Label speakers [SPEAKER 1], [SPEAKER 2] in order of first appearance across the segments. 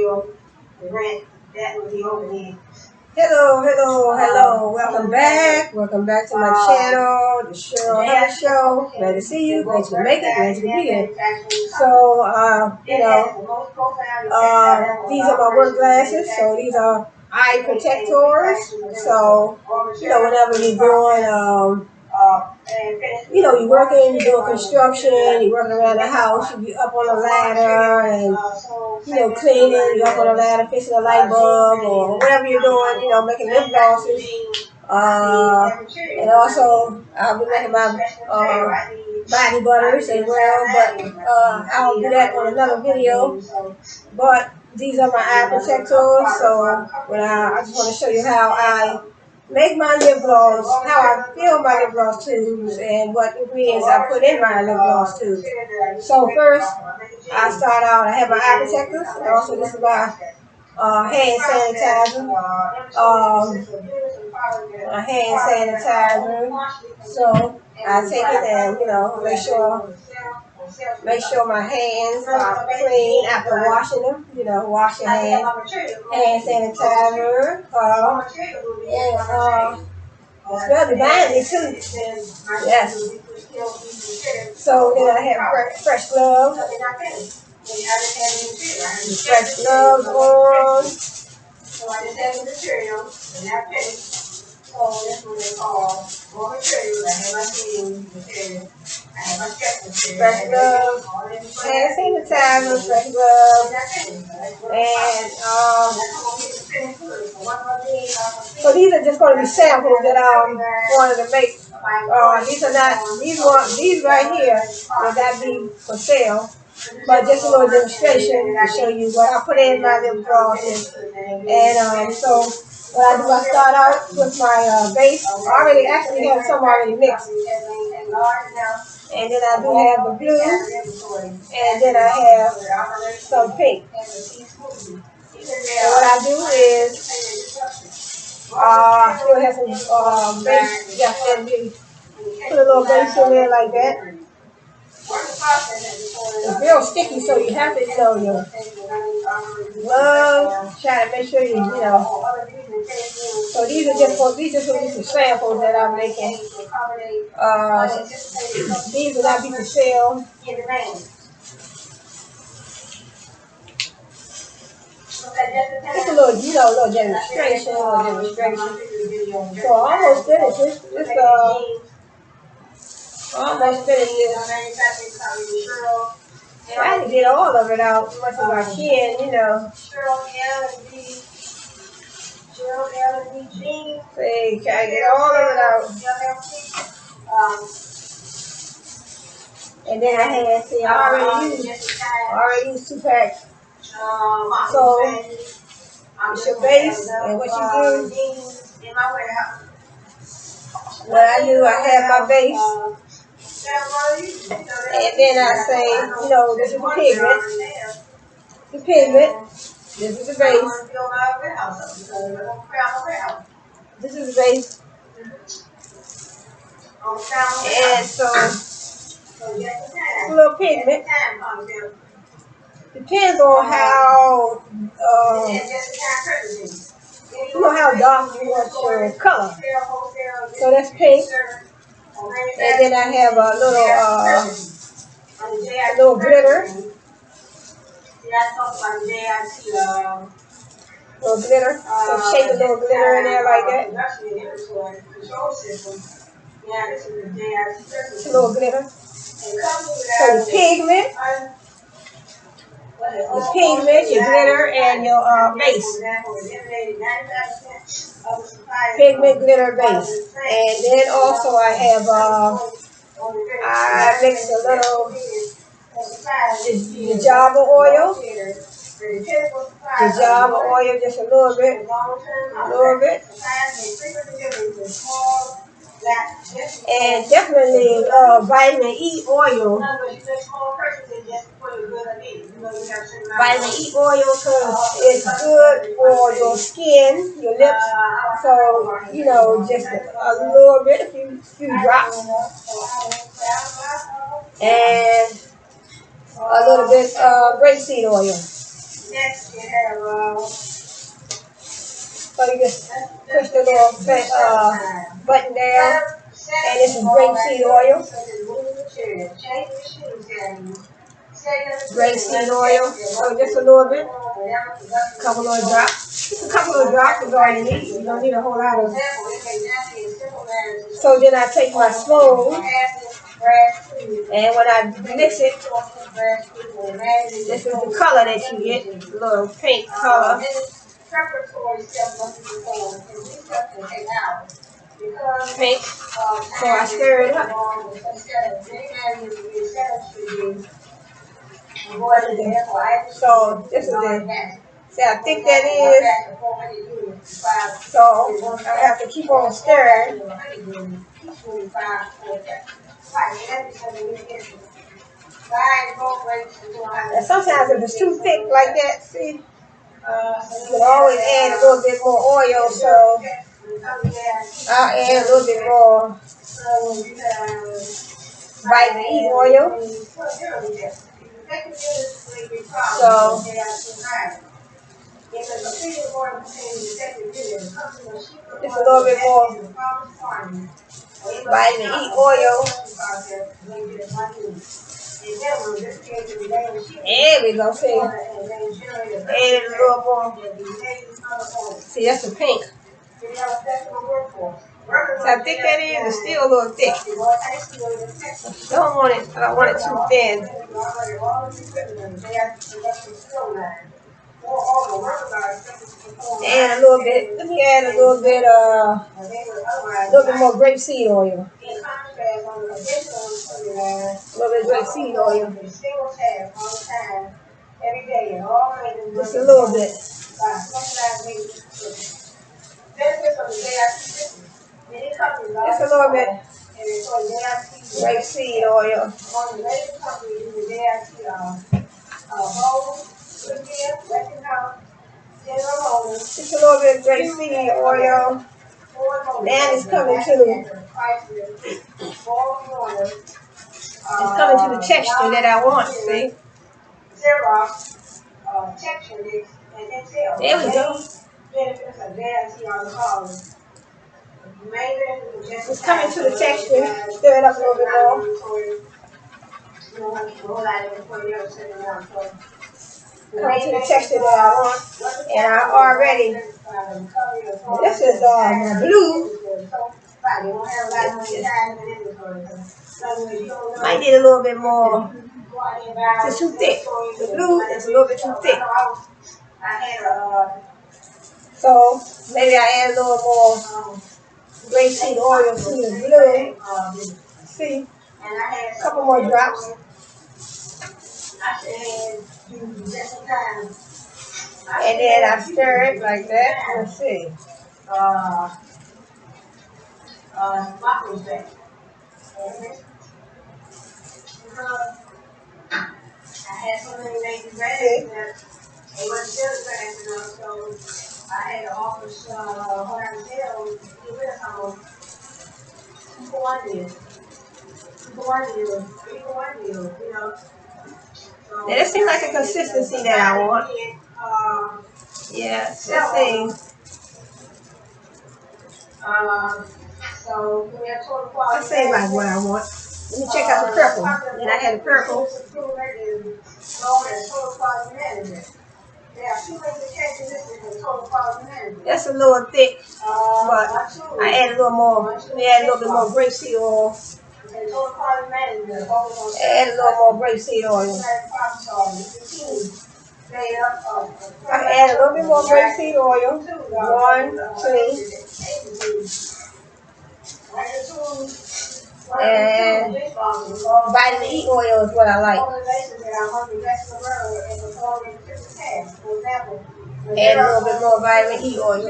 [SPEAKER 1] Hello. Welcome back. Welcome back to my channel, the Cheryl Heather Show. Glad to see you. Glad you make it. Glad you be here. So, these are my work glasses. So these are eye protectors. So, whenever you're doing, you're working, you're doing construction, you're working around the house, you be up on a ladder and, cleaning, you're up on a ladder, fixing a light bulb or whatever you're doing, making lip glosses. And also, I'll be making my body butters as well, but I'll do that on another video. But these are my eye protectors, so I just want to show you how I make my lip gloss, how I fill my lip gloss tubes, and what ingredients I put in my lip gloss tubes. So first, I start out, I have my eye protectors, and also this is my hand sanitizer. My hand sanitizer. So I take it and, make sure my hands are clean after washing them. Wash your hands. Hand sanitizer. And smell divinely too. Yes. So then I have fresh gloves. Fresh gloves on. So I just have the material and that penny. So that's what they call raw material. I have my cleaning material. I have my stretch material. Fresh gloves. Hand sanitizer, fresh gloves. And so these are just going to be samples that I wanted to make. These right here will not be for sale. But just a little demonstration to show you what I put in my lip glosses. And so what I do, I start out with my base. I actually have some already mixed. And then I do have the blue. And then I have some pink. And what I do is, I still have some base. Yeah, and put a little base in there like that. It's real sticky, so you have to, your gloves. Try to make sure So these are just some samples that I'm making. These will not be for sale. Just a little demonstration. So I almost finished this. Almost finished this. Trying to get all of it out as much as I can, See, try to get all of it out. And then I had, I already used 2 packs. So, it's your base, and what you do, what I do, I have my base. And then I say, this is the pigment. The pigment. This is the base. This is the base. And so, a little pigment. Depends on how, how dark you want your color. So that's pink. And then I have a little glitter. Little glitter. So shake a little glitter in there like that. A little glitter. So the pigment, your glitter, and your base. Pigment, glitter, base. And then also I have, I mixed a little jojoba oil. Jojoba oil, just a little bit. And definitely vitamin E oil. Vitamin E oil because it's good for your skin, your lips. So, just a little bit, a few drops. And a little bit grapeseed oil. Next you have so you just push the little button down, and this is grapeseed oil. Grapeseed oil, so just a little bit, couple of drops. Just a couple of drops is all you need. You don't need a whole lot of it. So then I take my spoon, and when I mix it, this is the color that you get, a little pink color. Pink, so I stir it up. So this is it. See how thick that is? So I have to keep on stirring. And sometimes if it's too thick like that, see, you can always add a little bit more oil, so I'll add a little bit more vitamin E oil. So it's a little bit more vitamin E oil. There we go, see. Add a little more. See, that's the pink. So how thick that is, it's still a little thick. Don't want it, I don't want it too thin. And a little bit, let me add a little bit more grapeseed oil. A little bit of grapeseed oil. Just a little bit. Just a little bit. Grapeseed oil. Just a little bit of grapeseed oil. Now it's coming to the texture that I want, see? There we go. It's coming to the texture. Stir it up a little bit more. Coming to the texture that I want. And I already, this is blue. Might need a little bit more. It's too thick. The blue is a little bit too thick. So maybe I add a little more grapeseed oil to the blue. See, a couple more drops. And then I stir it like that. Let's see. I had so many baby bags that they weren't still fast enough, so I had to offer what I sell, get rid of some of 2 for 1 deal. 2 for 1 deal, 3 for 1 deal, you know. So now that seems like a consistency that I want. Yeah, let's see. So let's say like what I want. Let me check out the purple. Then I had the purple. That's a little thick, but I add a little more. Let me add a little bit more grapeseed oil. Add a little more grapeseed oil. I add a little bit more grapeseed oil. 1, 2. And vitamin E oil is what I like. Add a little bit more vitamin E oil.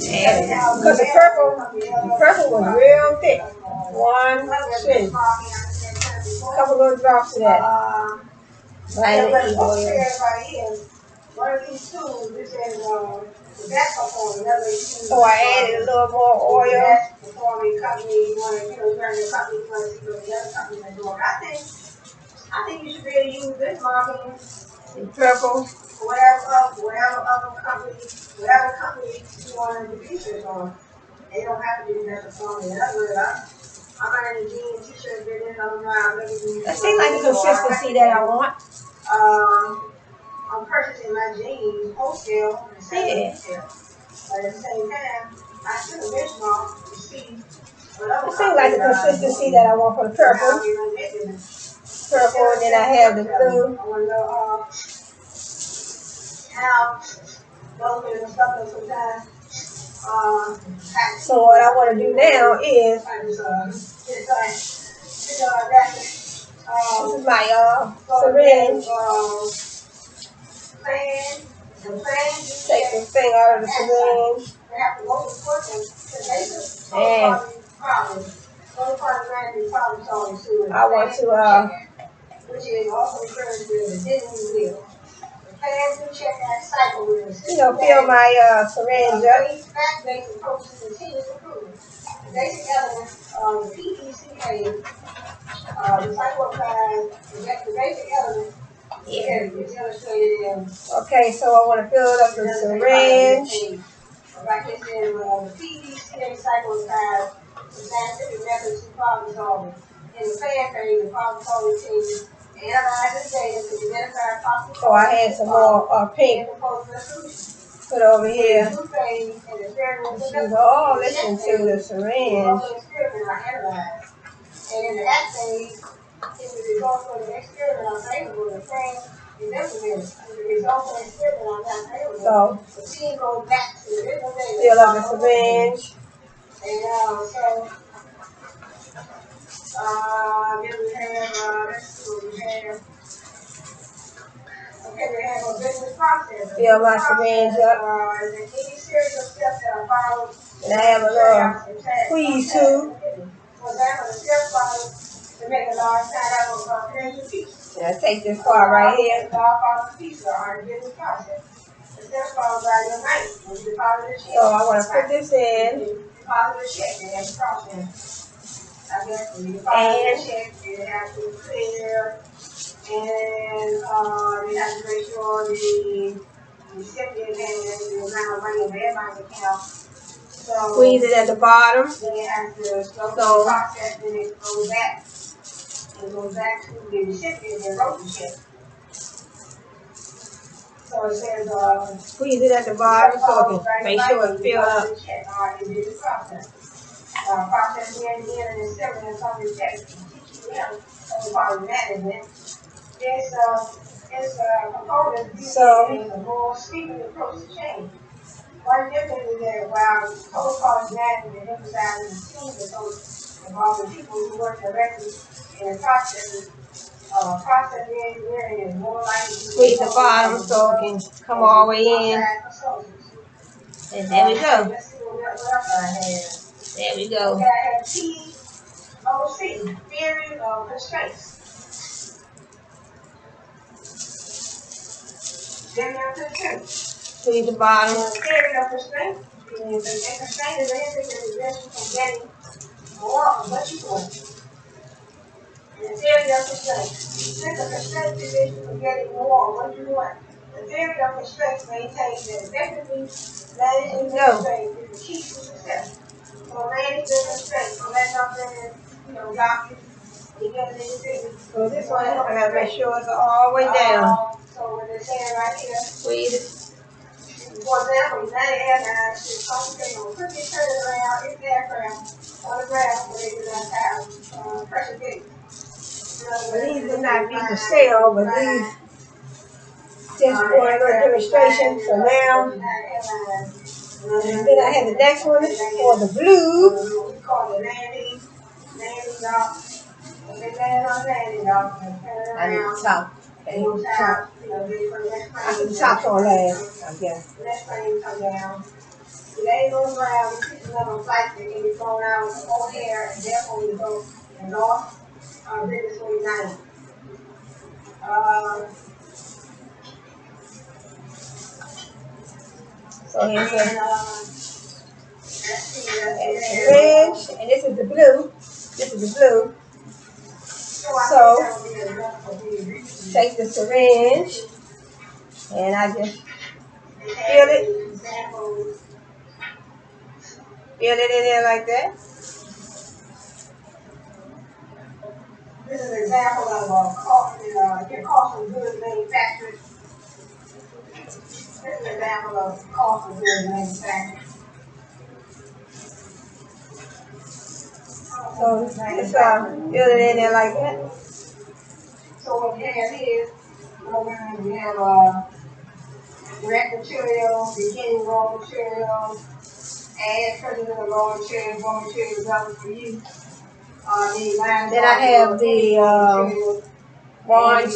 [SPEAKER 1] And because the purple was real thick. 1, 2. A couple little drops of that vitamin E oil. One of these tools, this is so I added a little more oil. I I think you should really use this marking in purple. Whatever other company, whatever company you want to do research on. They don't have to do necessarily. In other words, I'm wearing a jeans, t-shirt, been in on around. That seems like the consistency that I want. I'm purchasing my jeans wholesale and selling retail. But at the same time, I still benchmark to see what other. It seems like the consistency that I want for the purple. Purple, and then I have the blue. I want to know how those and stuff that sometimes. So what I want to do now is this is my syringe. Take the thing out of the syringe. And I want to which is also referred to as the Disney wheel. Fill my syringe up. Basic approach to continuous improvement. The basic elements of the PDCA, the cyclopine, the basic elements. Yeah, it's illustrated in. Okay, so I want to fill up the syringe. Like I said, the PDCA cyclopine, the scientific methods to problem solving. In the plan phase, the problem solving team analyzes data to identify possible. So I had some more pink. Put over here. She's all listening to the syringe. And in the assay, if the results of the experiment are favorable, the plan is implemented. If the results of the experiment are not favorable, the team goes back to the original data. Fill up the syringe. And so, then we have, let's see what we have. Okay, we have a business process. Fill my syringe up. Any series of steps that are followed. And I have a little squeeze tube. For example, the step follows to make a large side of a financial piece. And I take this part right here. The large part of the piece are in the business process. The step follows by your night when you deposit a check. So I want to put this in. Deposit a check and have a process. I guess when you deposit a check, it has to be clear. And they have to make sure the recipient has the amount of money in their bank account. So squeeze it at the bottom. Then it has to go through the process, then it goes back. It goes back to the recipient that wrote the check. So it says squeeze it at the bottom so it can make sure it's filled up. Alright, it did the process. Process the end and it's still in some of the checks. That's part of the management. It's component is a more speaking approach to change. One difference is that while total cost management emphasizes the team approach involving people who work directly in the processes, process engineering is more likely to squeeze the bottom so it can come all the way in. And there we go. Let's see what else I have. There we go. Okay, I have TOC, theory of constraints. Squeeze the bottom. Theory of constraint. The constraint is anything that prevents you from getting more of what you want. And the theory of constraint. Since the constraint prevents you from getting more of what you want, the theory of constraints maintains that effectively managing the constraint is the key to success. So manage the constraint. So that's something, doctors, you get anything. So this one, I gotta make sure it's all the way down. So when they're saying right here, squeeze it. For example, United Airlines should concentrate on quickly turning around its aircraft on the ground so they do not have pressure gauge. These would not be for sale, but these just for a little demonstration. So now, and then I have the next one for the blue. We call it landing dock. They land on landing dock and turn around. Top. Top. I think top's on last, I guess. The next plane come down. The lane goes around, the people on a flight that can be thrown out with cold air, and therefore we go north, business 49. So here's the syringe, and this is the blue. This is the blue. So So, take the syringe, and I just fill it in there like that. This is an example of cost of goods manufactured. This is an example of cost of goods manufactured. So just fill it in there like that. So what we have is, we have direct material, beginning raw material, add present in the raw material developed for you. Then I have the 1, 2.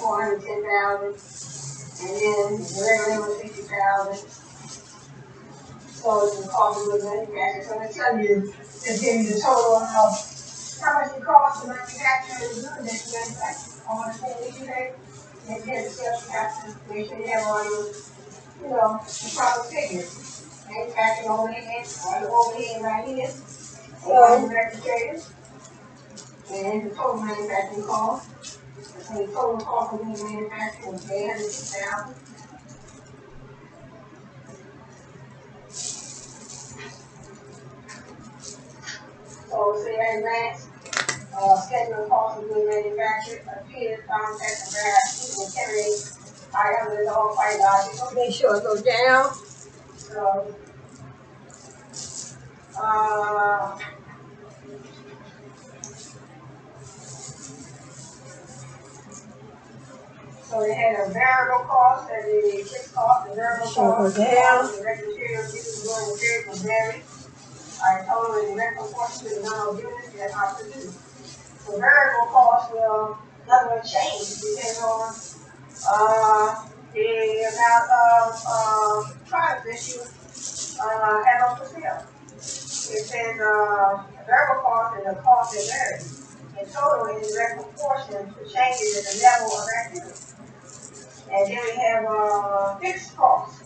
[SPEAKER 1] 410,000, and then the regular 60,000. So it's the cost of goods manufactured. So they tell you, they give you the total of how much it costs to manufacture the goods that you manufacture. How much money you pay, and then the sales you have to make sure you have all your, the proper figures. Manufacturing overhead, all the overhead right here. So direct materials, and the total manufacturing cost. So the total cost of the manufacturing is $806,000. So say at advance, schedule cost of goods manufactured, appears, contact, and various people carry items in the whole fight logical. Make sure it goes down. So they had a variable cost and a fixed cost. The variable cost, the direct materials used during the period will vary. Are total in direct proportion to the number of units that are produced. The variable cost will never change depending on the amount of products that you have on for sale. It says the variable cost is a cost that varies. In total, in direct proportion to changes in the level of activity. And then we have fixed costs.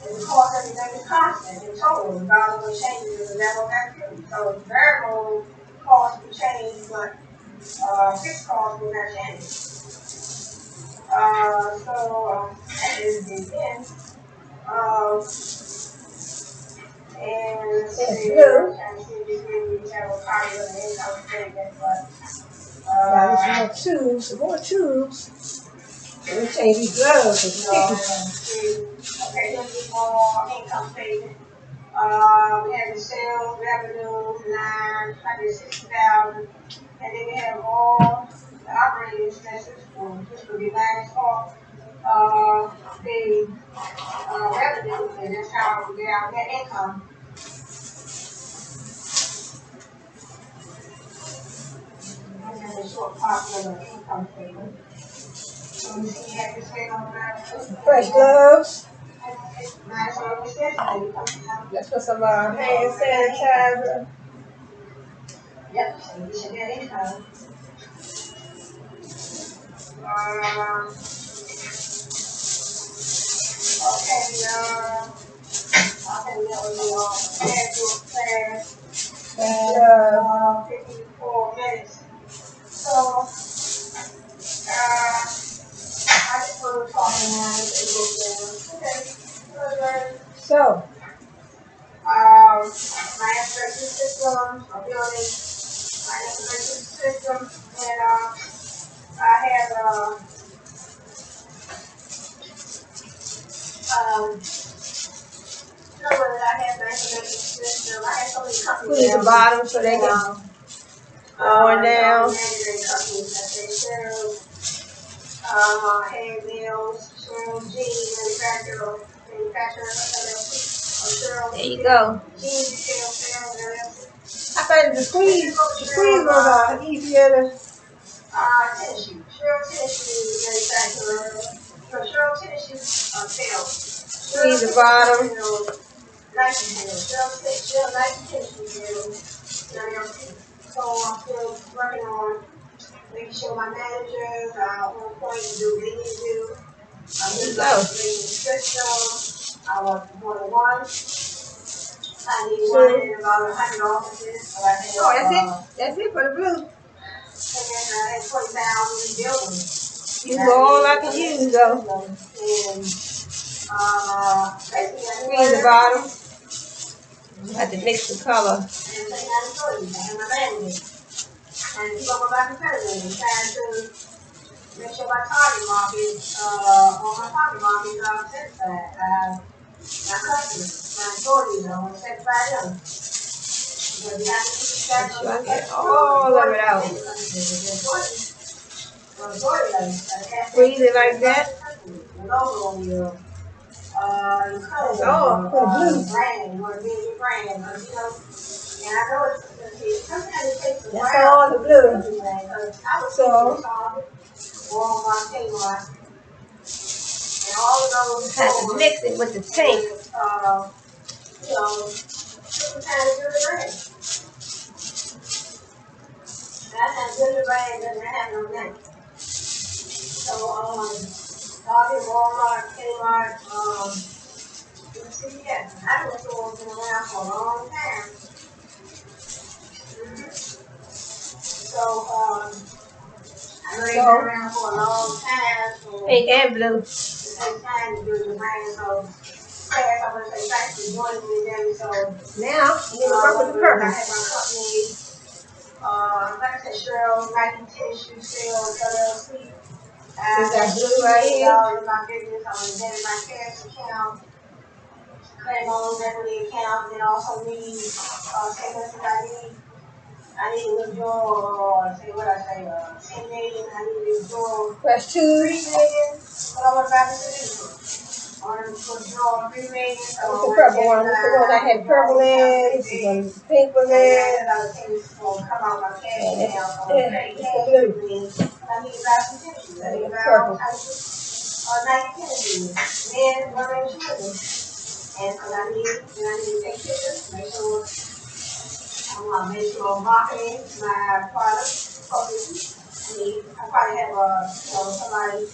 [SPEAKER 1] And the cost of everything is constant in total, regardless of changes in the level of activity. So variable costs will change, but fixed costs will not change. That is the end. And let's see, I'm see if we have a copy of the income statement, but there's more tubes. Let me change these gloves. Okay, here's more income statement. We have the sales revenue, 960,000, and then we have all the operating expenses, which would be minus off the revenue, and that's how we get our net income. And then the short part of the income statement. So you see, you have to spend on fresh gloves. Let's put some hand sanitizer. Yep, so you should get income. Okay, that was your scheduled class. 54 minutes. So, I just want to talk about so, my information system, I'm building my information system, and I have somewhere that I have my information system. I have so many companies. Put at the bottom so they can go down. Hand nails, jeans, manufacturer, there you go. I thought the squeeze was easier to. Tennis shoes. Cheryl tennis shoes manufacturer. Cheryl tennis shoes sales. Squeeze the bottom. Nike sales. Cheryl Nike tennis shoes sales. So I'm still working on making sure my managers are on point to do what they need to do. I'm just the system. I want more than one. I need one in about 100 offices. So I think, that's it for the blue. You go all I can use though. Squeeze the bottom. I have to mix the color. And keep up with my competitors. Trying to make sure my target market, on my target market is satisfied. My customers, my employees, I want to satisfy them. Because you have to keep track of I get all of it out. Squeeze it like that. Oh, brand, you want to be your brand, you know. And I know it's sometimes it takes a while. That's all the blue. So, Walmart, Kmart, and all of those. Have to mix it with the pink. You know, sometimes it's really brand. I have good brand doesn't have no name. So, Target, Walmart, Kmart, CVS. I've been stores been around for a long time. So, I know they've been around for a long time. So pink and blue. It takes time to do the brand. So, I want to say thanks for joining me today. So, now, I'm going to work with the purple. I have my company, like I said, Cheryl, Nike Tissue Sales, LLC. I got blue right here. In my business, I'm going to get in my cash account. Claim on equity account, and also need statements that I need to withdraw, say what I say, 10 million, I need to withdraw. That's 2. 3 million, but I'm about to do. I want to withdraw 3 million. So the purple one, the one I had purple in, this is one pink one in. Other things will come out my cash account, so I'm paying cash with me. I need to buy some tissues. I need to buy all types of nice tissues. Men, women, children. And so I need to take pictures, make sure I'm marketing my product publicly. I probably have somebody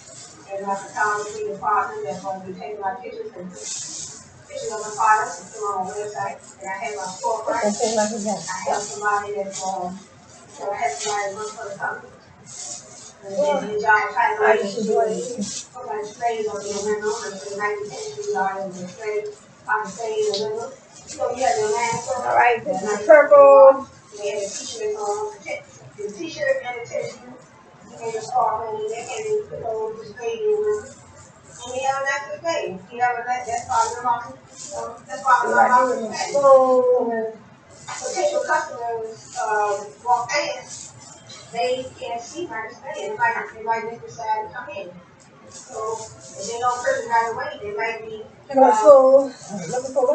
[SPEAKER 1] in my photography department that's going to be taking my pictures and pictures of the products and put on my website. And I have my storefront. I have somebody that's work for the company. And the job title is somebody stays on the window, and the 19th are in the straight. I'm staying in the window. So you have your man. All right, this is purple. They have a t-shirt on. The t-shirt and the tissue. And the scarf and they put those displays in the window. And you have a nice display. You have that's part of the market. So that's part of the market. So potential customers walk past. They can't see my display. They might just decide to come in. So if they don't purchase right away, they might be looking for my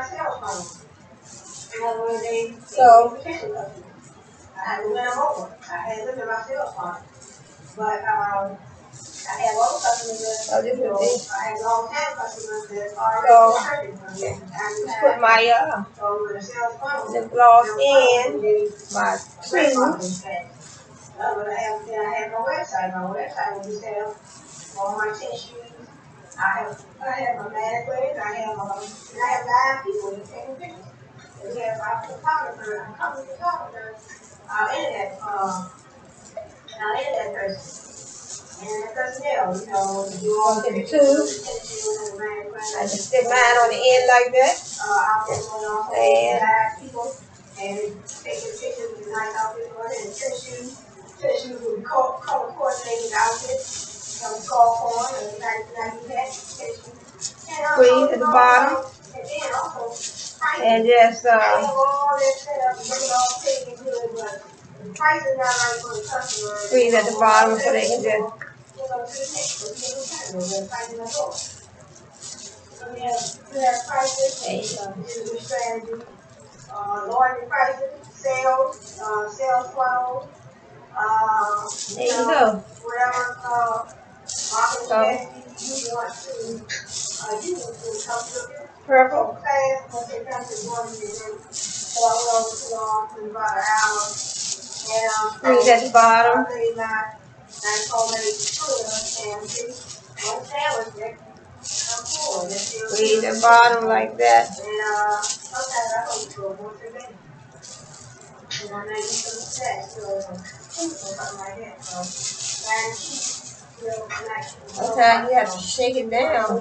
[SPEAKER 1] sales funnel. In other words, they potential customers. I had to win them over. I had to look at my sales funnel. But I have other customers that I have long-time customers that already purchased. Just put my lip gloss in my cream. But I have no website. My website will be set up all my tissues. I have a mannequin. I have 9 people that taking pictures. And we have our photographer, our company photographer, our internet person. And the personnel, do all the pictures. I just stick mine on the end like that. And people and taking pictures with nice outfits on it and tissues with color coordinated outfits. Call for and like that tissue. Squeeze at the bottom. And then also and just all that set up, look it all pretty and good, but the price is not right for the customer. Squeeze at the bottom so they can just so we have prices, individual strategy, lowering prices, sales funnel, there you go. Whatever marketing strategy you want to use to help you. Purple. Class, once they come to join me, so I will in about an hour. And squeeze at the bottom. Squeeze the bottom like that. Sometimes you have to shake it down.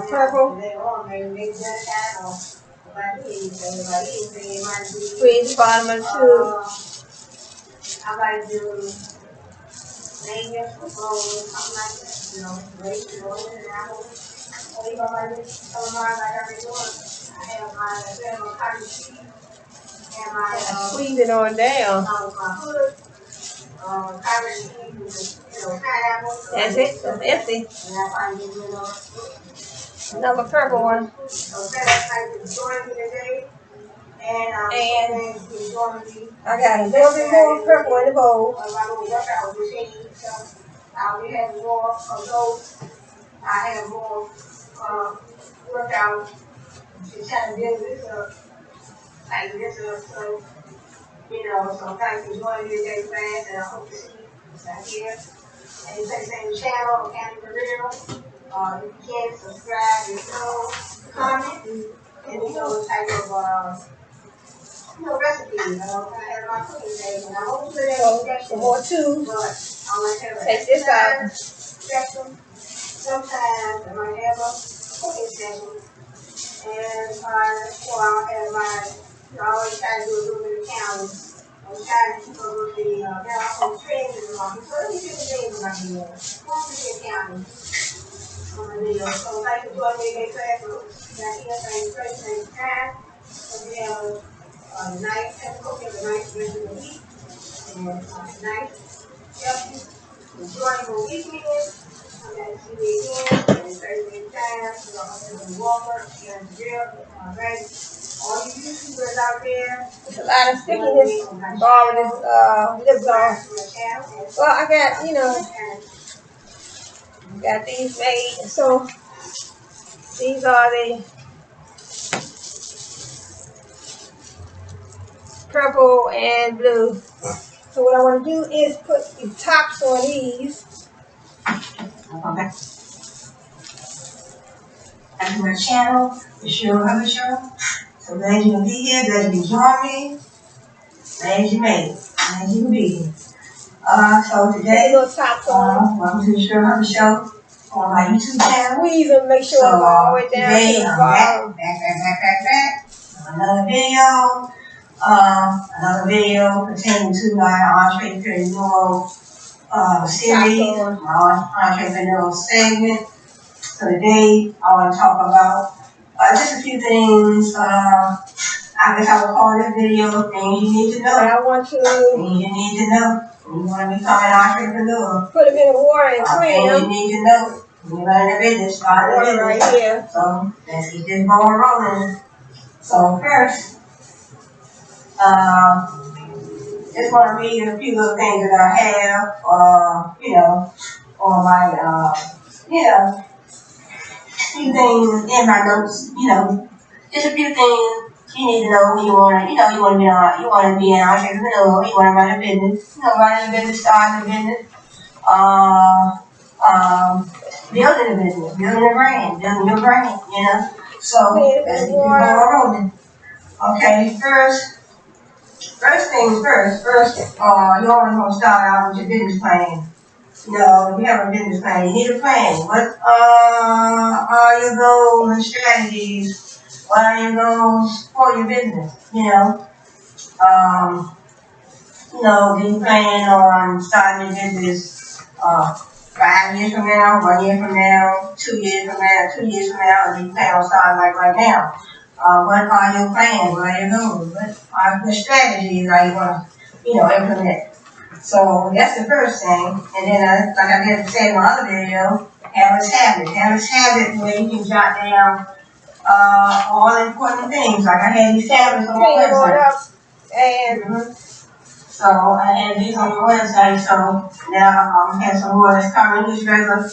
[SPEAKER 1] Purple. Squeeze the bottom of the tube. Squeeze it on down. That's it. That's empty. Another purple one. And I got a little bit more purple in the bowl. I have more workout to try to build this up, like this up, so, so thanks for joining me today, fans, and I hope to see you back here. And you say same channel, Candy Career. You can subscribe, comment, and type of recipes. I have my cooking today, and I hope today some more too. But I want to take this out. Spectrum. Sometimes I might have a cooking session, and I'll have my, I always try to do a little bit of counting. I'm trying to keep up with the, now I'm training in the market, so let me get the things in my video. What's the counting on the video? So thank you for joining me today, class. Back here, thank you, thank you, time. So we have a nice cooking, a nice rest of the week, and nice, healthy, enjoyable weekend. I'm going to see you again in 30 time. So I'm going to Walmart here in jail. Alright. All you YouTubers out there. There's a lot of stickiness involved in this lip gloss. Well, I got, got these made. So these are the purple and blue. So what I want to do is put the tops on these. Okay. Back to my channel, the Cheryl Hubbard Show. So glad you can be here, glad you can join me. Glad you made it. Glad you can be here. So today, welcome to the Cheryl Hubbard Show on my YouTube channel. Squeeze them, make sure it's all the way down today, to the bottom. Back. Another video. Another video pertaining to my entrepreneurial series, my entrepreneurial segment. So today I want to talk about just a few things. I guess I would call this video things you need to know. Things you need to know. You want to become an entrepreneur. Put them in the water and clean them. Things you need to know. You're running a business, start a business. Right here. So let's get this ball rolling. So first, just want to read a few little things that I have, on my, few things in my notes, just a few things you need to know when you want to, you want to be an entrepreneur, you want to run a business, running a business, starting a business, building a business, building a brand, building your brand, So, let's get the ball rolling. Okay, First things first, you always want to start out with your business plan. You have a business plan, you need a plan. What are your goals and strategies? What are your goals for your business? Do you plan on starting your business 5 years from now, 1 year from now, 2 years from now, 2 years from now, or do you plan on starting like right now? What are your plans? What are your goals? What strategies are you going to, implement? So that's the first thing. And then, like I did say in my other video, habits habit. Habits habit where you can jot down all important things. Like I had these tablets on my website. And so I had these on my website. So now I have some more that's coming. Just regular,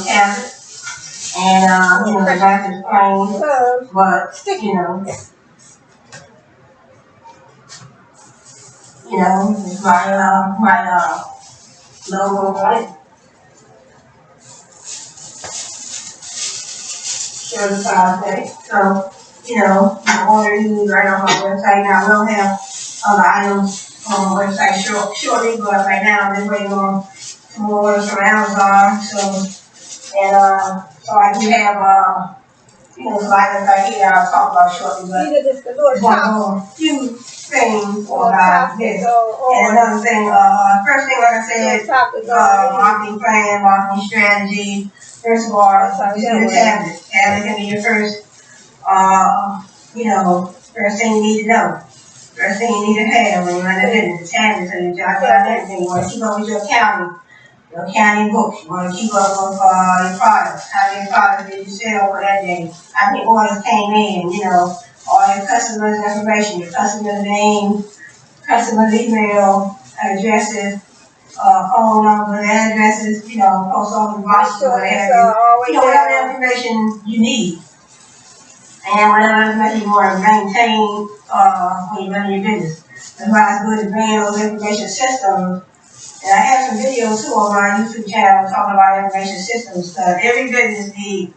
[SPEAKER 1] tablets. And, the back is plain, but, it's my logo on it. Show the size day. So,
[SPEAKER 2] order these right on my website now. We'll have other items on my website shortly, but right now I'm just waiting on some more orders from Amazon. So I do have some items right here I'll talk about shortly, but
[SPEAKER 1] These are just the little
[SPEAKER 2] a few things about this.
[SPEAKER 1] And
[SPEAKER 2] another thing, first thing, like I said, marketing plan, marketing strategy. First of all, just get a tablet. Tablet can be your first, first thing you need to know. First thing you need to have when you run a business, a tablet, so you jot down everything. You want to keep up with your accounting books. You want to keep up with your products. How many products did you sell for that day? How many orders came in? All your customers' information, your customers' name, customers' email addresses, phone numbers, addresses, post office boxes, whatever. Whatever information you need. And whatever information you want to maintain when you run your business. That's why it's good to bring those information systems. And I have some videos too on my YouTube channel talking about information systems. Because every business needs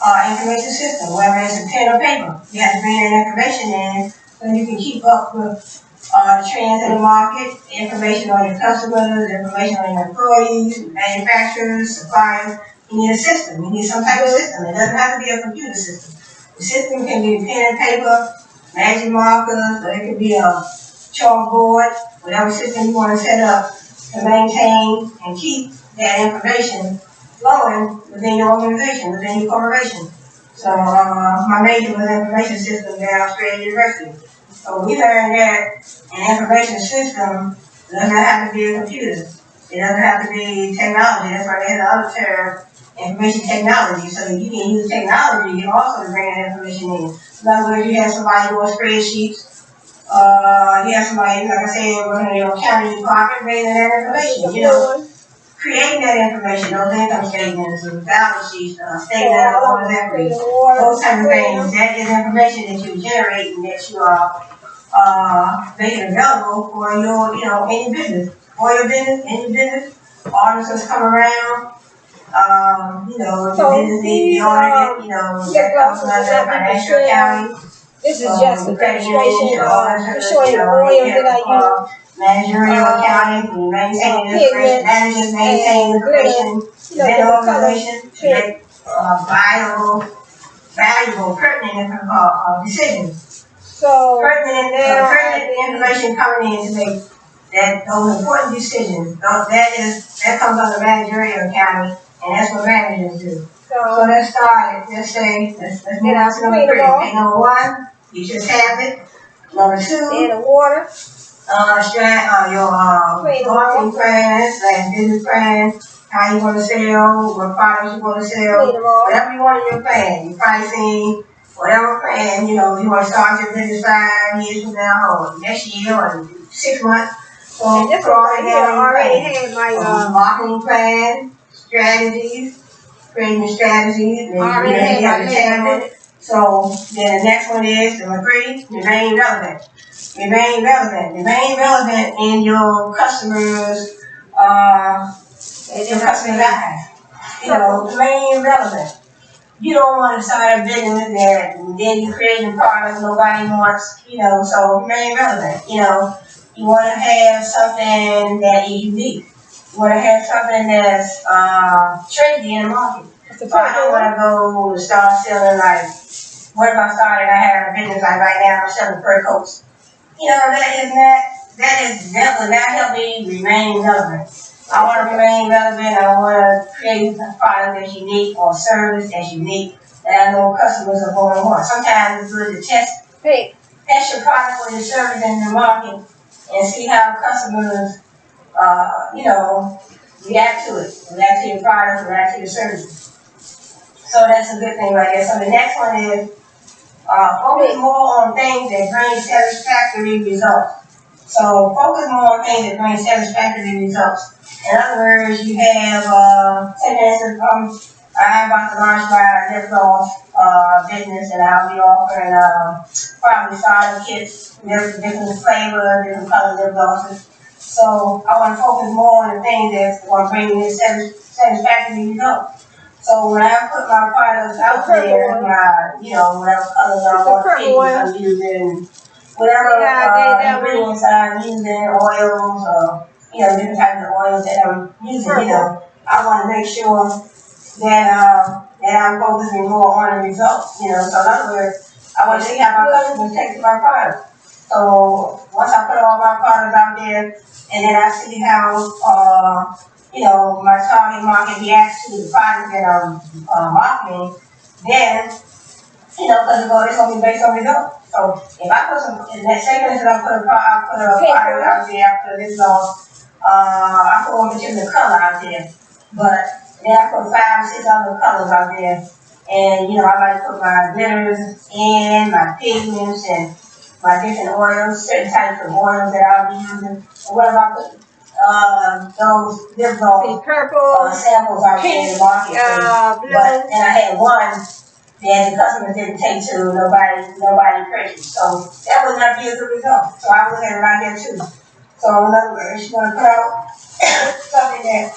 [SPEAKER 2] information system, whether it's a pen or paper. You have to bring that information in so you can keep up with the trends in the market, information on your customers, information on your employees, manufacturers, suppliers. You need a system. You need some type of system. It doesn't have to be a computer system. The system can be pen and paper, magic markers, or it could be a chalkboard, whatever system you want to set up to maintain and keep that information flowing within your organization, within your corporation. So my major was information systems at Australia University. So we learned that an information system doesn't have to be a computer. It doesn't have to be technology. That's why they have the other term, information technology. So you can use technology also to bring that information in. In other words, you have somebody doing spreadsheets. You have somebody, like I said, running your accounting department, bringing that information. Creating that information, those income statements, balance sheets, statement of owner's equity, those type of things. That is information that you generate and that you are making available for your, any business. For your business, any business, auditors come around, if the business needs to be audited, that comes under financial accounting.
[SPEAKER 1] This is just a demonstration of showing the oils that I use.
[SPEAKER 2] Managerial accounting, maintaining information, managers maintain information, then organization to make valuable, pertinent decisions.
[SPEAKER 1] So
[SPEAKER 2] pertinent information coming in to make those important decisions. That comes under managerial accounting, and that's what managers do. So let's start it. Let's get out to number 3. Okay, number 1, you just have it. Number 2,
[SPEAKER 1] and the water.
[SPEAKER 2] Your marketing plan, business plan, how you want to sell, what products you want to sell, whatever you want in your plan, your pricing, whatever plan, you want to start your business 5 years from now, or next year, or 6 months. So
[SPEAKER 1] and this one right here already had my
[SPEAKER 2] marketing plan, strategies, creating strategies, and
[SPEAKER 1] already had my tablet.
[SPEAKER 2] So then the next one is number 3, remain relevant. Remain relevant in your customers' eyes. Remain relevant. You don't want to start a business and then you create a product nobody wants, so remain relevant. You want to have something that is unique. You want to have something that's trendy in the market. So I don't want to go start selling what if I started, I have a business right now, I'm selling fur coats. That will not help me remain relevant. I want to remain relevant. I want to create a product that's unique or service that's unique that I know customers are going to want. Sometimes it's good to test your product or your service in the market and see how customers, react to it, react to your product, react to your service. So that's a good thing right there. So the next one is focus more on things that bring satisfactory results. So focus more on things that bring satisfactory results. In other words, you have 10 minutes. I'm about to launch my lip gloss business, and I'll be offering probably starter kits, different flavors, different color lip glosses. So I want to focus more on the things that's going to bring me satisfactory results. So when I put my products out there, my, whatever colors I want to use, I'm using whatever ingredients I'm using, oils, or, different types of oils that I'm using, I want to make sure that I'm focusing more on the results, So in other words, I want to see how my customers take to my product. So once I put all my products out there, and then I see how, my target market reacts to the product that I'm marketing, then, because it's going to be based on results. So if I put some, in that same instance, I put a product out there, I put this on, I put one particular color out there, but then I put 5 or 6 other colors out there. And, I like to put my glitters in, my pigments, and my different oils, certain types of oils that I'll be using. And what about those lip gloss samples out there in the market? And I had one that the customers didn't take to, nobody purchased. So that would not be a good result. So I look at it like that too. So in other words, you want to put out something that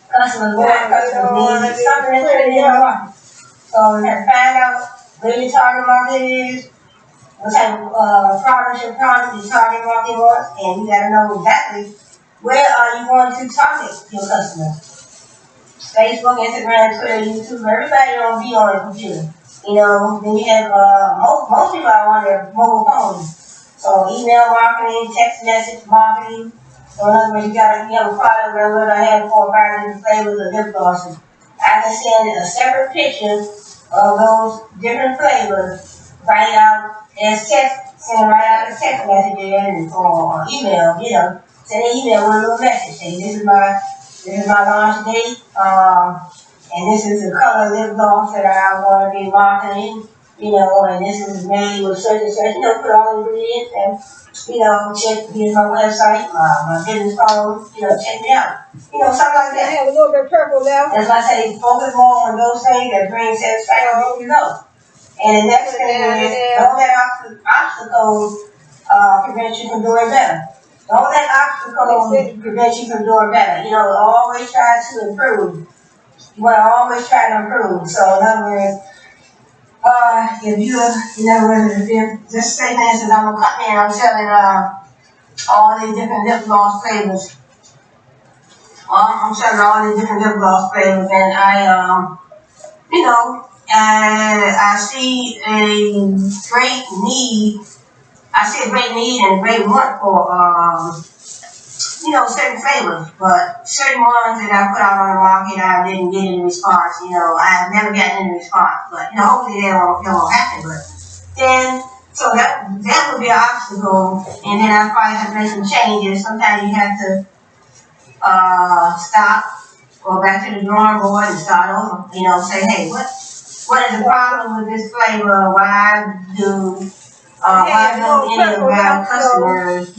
[SPEAKER 2] customers want, customers need, something that's pretty in the market. So you have to find out where your target market is, what type of product your target market was, and you gotta know exactly where are you going to target your customers. Facebook, Instagram, Twitter, YouTube, everybody don't be on a computer. Then you have most people are on their mobile phones. So email marketing, text message marketing. So in other words, you have a product where I have 4 or 5 different flavors of lip glosses. I can send a separate picture of those different flavors right out as text, send right out as text messages or email, send an email with a little message saying this is my launch date, and this is the color lip gloss that I want to be marketing, and this is made with such and such, put all the ingredients and, check my website, my business phone, check me out. Something like that. I have a little bit of purple now. As I say, focus more on those things that bring satisfaction, And the next thing is, don't let obstacles prevent you from doing better. Don't let obstacles prevent you from doing better. Always try to improve. You want to always try to improve. So in other words, if just say for instance, I'm a company and I'm selling all these different lip gloss flavors. I'm selling all these different lip gloss flavors, and I see a great need. I see a great need and a great want for certain flavors, but certain ones that I put out on the market, I didn't get any response. I've never gotten any response, but hopefully that won't happen. But then, so that would be an obstacle, and then I probably have to make some changes. Sometimes you have to stop, go back to the drawing board and start over. Say, hey, what is the problem with this flavor? Why don't any of our customers,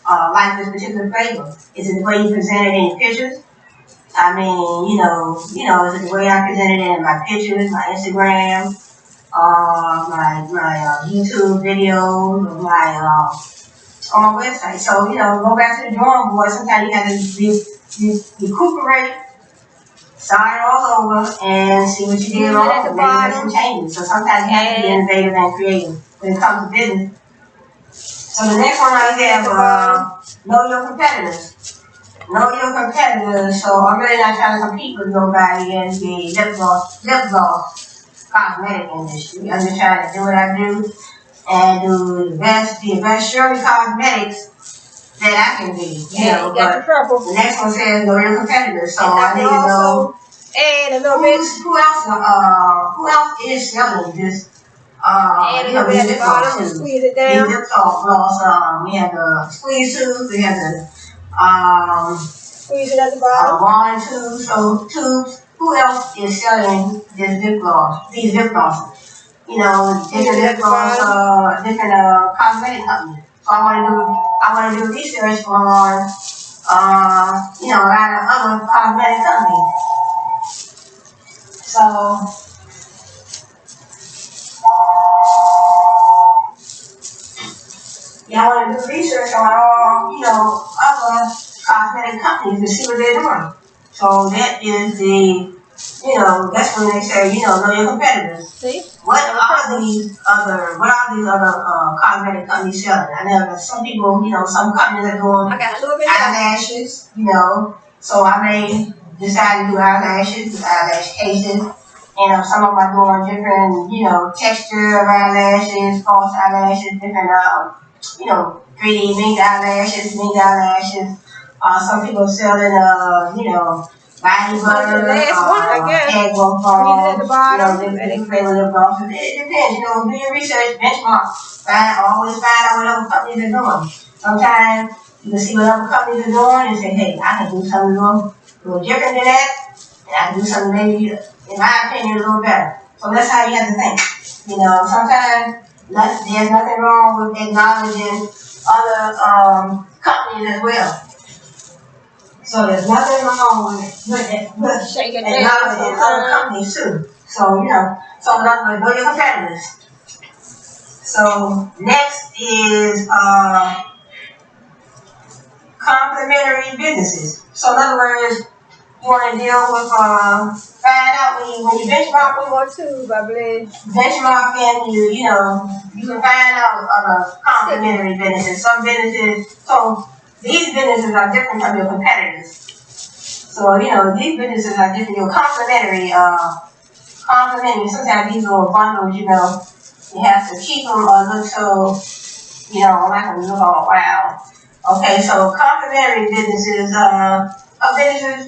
[SPEAKER 2] like this particular flavor? Is it the way you present it in your pictures? I mean, is it the way I presented it in my pictures, my Instagram, my YouTube videos, or on my website? So, go back to the drawing board. Sometimes you have to recuperate, start all over, and see what you did wrong, make some changes. So sometimes you have to be innovative and creative when it comes to business. So the next one I have, know your competitors. Know your competitors. So I'm really not trying to compete with nobody in the lip gloss cosmetic industry. I'm just trying to do what I do and do the best Shirley Cosmetics that I can be. But the next one says know your competitors. So I need to know who else is selling this. These lip gloss tubes. These lip gloss, we have the squeeze tubes, we have the squeeze it at the bottom. Wand tubes, so tubes. Who else is selling this lip gloss? These lip glosses. Different lip gloss, different cosmetic companies. So I want to do research on a lot of other cosmetic companies. So I want to do research on all, other cosmetic companies to see what they're doing. So that is the That's when they say, know your competitors.
[SPEAKER 1] See?
[SPEAKER 2] What are these other cosmetic companies selling? I know that some people, some companies are doing
[SPEAKER 1] I got a little bit of
[SPEAKER 2] eyelashes, so I may decide to do eyelashes, do eyelash cases. Some of them are doing different, texture of eyelashes, false eyelashes, different, 3D mink eyelashes. Some people selling, body butter,
[SPEAKER 1] last one, I guess.
[SPEAKER 2] hair growth
[SPEAKER 1] Read it at the bottom.
[SPEAKER 2] different flavors of glosses. It depends, do your research, benchmark, always find out what other companies are doing. Sometimes you can see what other companies are doing and say, hey, I can do something a little different than that, and I can do something maybe, in my opinion, a little better. So that's how you have to think. Sometimes there's nothing wrong with acknowledging other companies as well. So there's nothing wrong with acknowledging other companies too. So so in other words, know your competitors. So next is complementary businesses. So in other words, you want to deal with find out when you benchmark.
[SPEAKER 1] We want to, I believe.
[SPEAKER 2] Benchmarking, you can find out other complementary businesses. Some businesses, so these businesses are different from your competitors. So these businesses are different. Your complementary, sometimes these little bundles, you have to keep them a little, like a little while. Okay, so complementary businesses,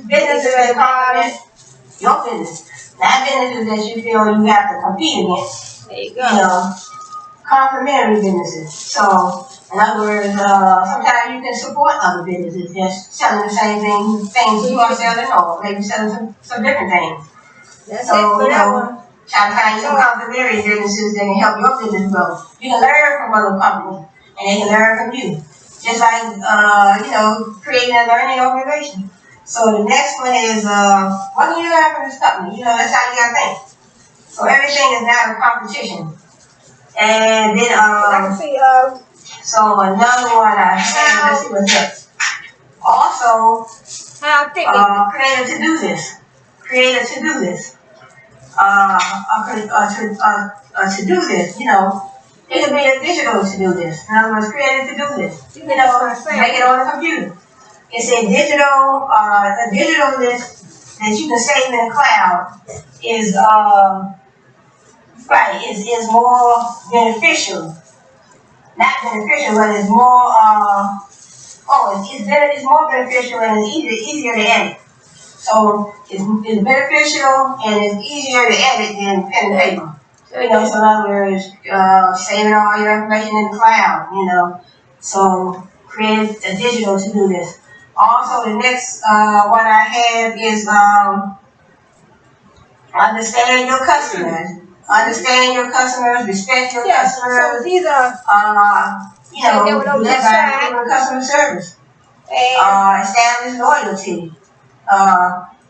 [SPEAKER 2] businesses that complement your business, not businesses that you feel you have to compete against.
[SPEAKER 1] There you go.
[SPEAKER 2] Complementary businesses. So, in other words, sometimes you can support other businesses just selling the same things you are selling, or maybe selling some different things.
[SPEAKER 1] That's it for that one.
[SPEAKER 2] Try to find some complementary businesses that can help your business grow. You can learn from other companies, and they can learn from you. Just like, creating a learning organization. So the next one is, what can you learn from this company? That's how you gotta think. So everything is not a competition. And then,
[SPEAKER 1] I can see,
[SPEAKER 2] so another one I have, let's see what's next. Also,
[SPEAKER 1] how thick
[SPEAKER 2] create a to-do list. Create a to-do list. A to-do list, it could be a digital to-do list. In other words, create a to-do list. Make it on the computer. It's a digital list that you can save in the cloud is, is more beneficial. Not beneficial, but it's more, it's more beneficial and it's easier to edit. So it's beneficial and it's easier to edit than pen and paper. So in other words, saving all your information in the cloud, So create a digital to-do list. Also, the next one I have is understand your customers. Understand your customers, respect your customers.
[SPEAKER 1] So these are,
[SPEAKER 2] do that by improving customer service. Establish loyalty.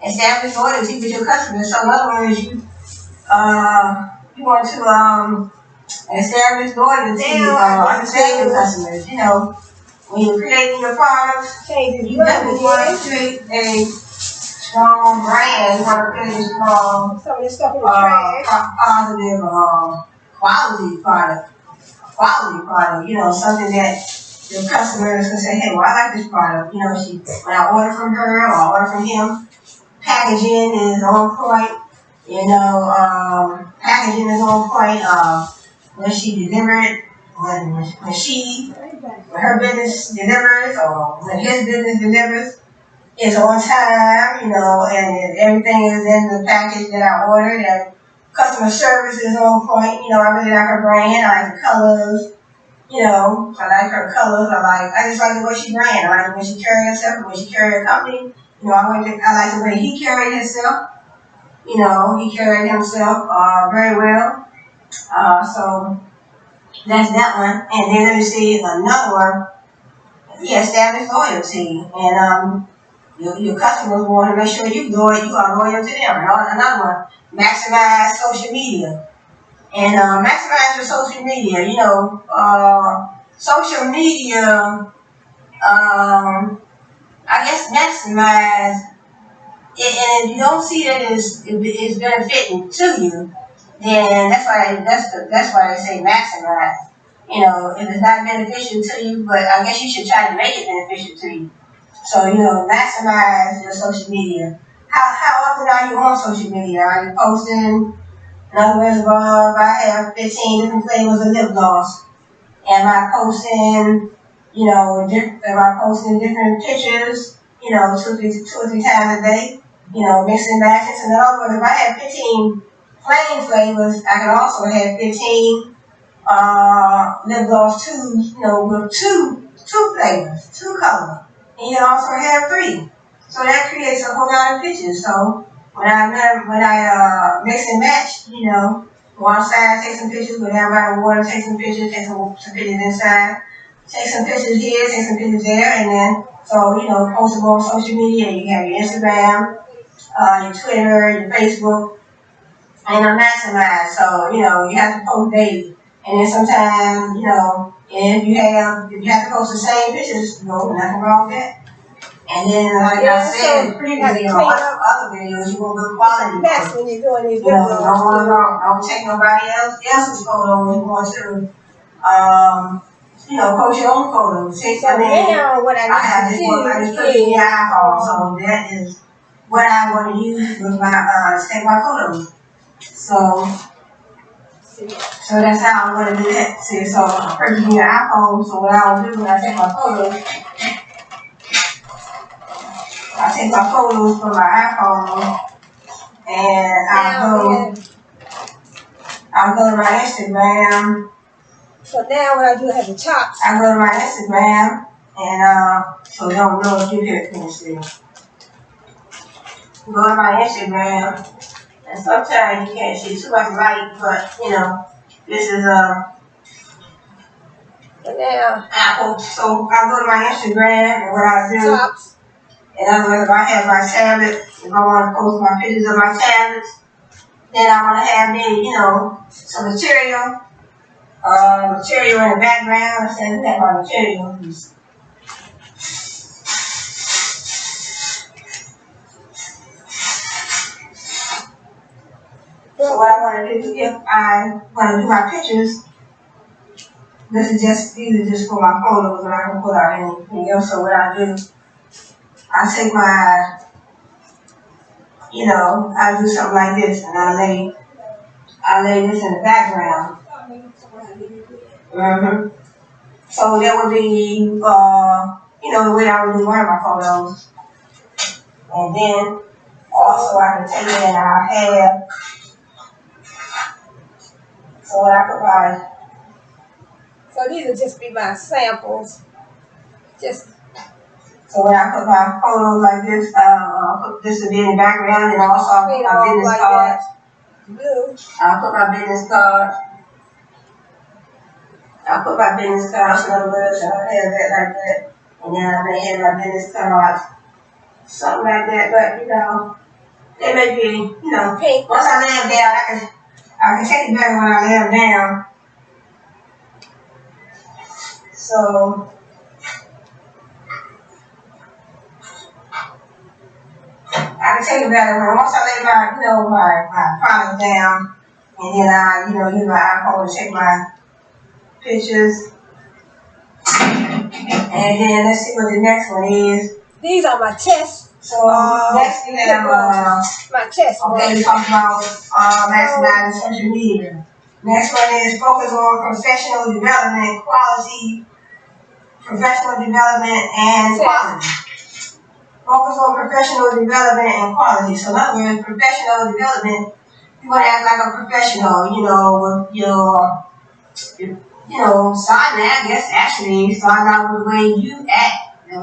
[SPEAKER 2] Establish loyalty with your customers. So in other words, you want to establish loyalty, understand your customers. When you're creating your products, you definitely want to create a strong brand. You want to create a strong,
[SPEAKER 1] some of this stuff in the trash.
[SPEAKER 2] Positive, quality product. Something that your customers can say, hey, well, I like this product. When I order from her or I order from him, packaging is on point. Packaging is on point. When she delivered, when her business delivers or when his business delivers, it's on time, and everything is in the package that I ordered, and customer service is on point. I really like her brand. I like the colors. I like her colors. I just like the way she ran. I like the way she carried herself, the way she carried her company. I like the way he carried himself. He carried himself very well. So that's that one. And then let me see another one. Yeah, establish loyalty. And your customers want to make sure you are loyal to them. Another one, maximize social media. And maximize your social media. Social media, I guess maximize And if you don't see that it's benefiting to you, then that's why they say maximize. You know, if it's not beneficial to you, but I guess you should try to make it beneficial to you. So, you know, maximize your social media. How often are you on social media? Are you posting? In other words, if I have 15 different flavors of lip gloss, am I posting, you know, am I posting different pictures, you know, two or three times a day? You know, mixing matches. In other words, if I have 15 plain flavors, I can also have 15 lip gloss tubes, you know, with two flavors, two colors. And you can also have three. So that creates a whole lot of pictures. So when I mix and match, you know, go outside, take some pictures, go down by the water, take some pictures, take some pictures inside, take some pictures here, take some pictures there, and then so you know, post them on social media. You have your Instagram, your Twitter, your Facebook, and a maximize. So, you know, you have to post daily. And then sometimes, you know, if you have to post the same pictures, no, nothing wrong with that. And then, like I said previously on other videos, you want good quality.
[SPEAKER 1] That's when you're doing these
[SPEAKER 2] you know, don't take nobody else's photos. You want to, you know, post your own photos.
[SPEAKER 1] So now what I
[SPEAKER 2] have this one, I just put it in your iPhone, so that is what I want to use with my to take my photos. So that's how I'm gonna do that. See, so I'm purchasing your iPhone. So what I will do when I take my photos, I take my photos from my iPhone, and I'll go to my Instagram.
[SPEAKER 1] So now what I do, I have the chops.
[SPEAKER 2] I go to my Instagram, and so you don't know if you hear it. See, go to my Instagram, and sometimes you can't see too much light, but you know, this is
[SPEAKER 1] now
[SPEAKER 2] Apple. So I go to my Instagram, and what I do.
[SPEAKER 1] Chops.
[SPEAKER 2] In other words, if I have my tablet, if I want to post my pictures of my tablet, then I want to have maybe, you know, some material in the background. I said, have my material. So what I want to do, if I want to do my pictures, these are just for my photos, and I can put out anything else. So what I do, I take my, you know, I do something like this, and I lay this in the background. So that would be, you know, the way I would do one of my photos. And then also I can take it and I'll have, so when I put my.
[SPEAKER 1] So these will just be my samples.
[SPEAKER 2] So when I put my photos like this, this will be in the background, and also I'll put my business cards. I'll put my business cards. I'll put my business cards in other words, I'll have that like that. And then I may have my business cards, something like that, but you know, they may be, you know, pink. Once I lay them down, I can take it better when I lay them down. So, I can take it better when once I lay my, you know, my product down, and then I, you know, use my iPhone to take my pictures. And then let's see what the next one is.
[SPEAKER 1] These are my chest.
[SPEAKER 2] So next we have
[SPEAKER 1] my chest.
[SPEAKER 2] Okay, we talked about maximizing social media. Next one is focus on professional development, professional development and quality. Focus on professional development and quality. So in other words, professional development, you want to act like a professional, you know, with your you know, starting out, I guess actually starting out with the way you act, the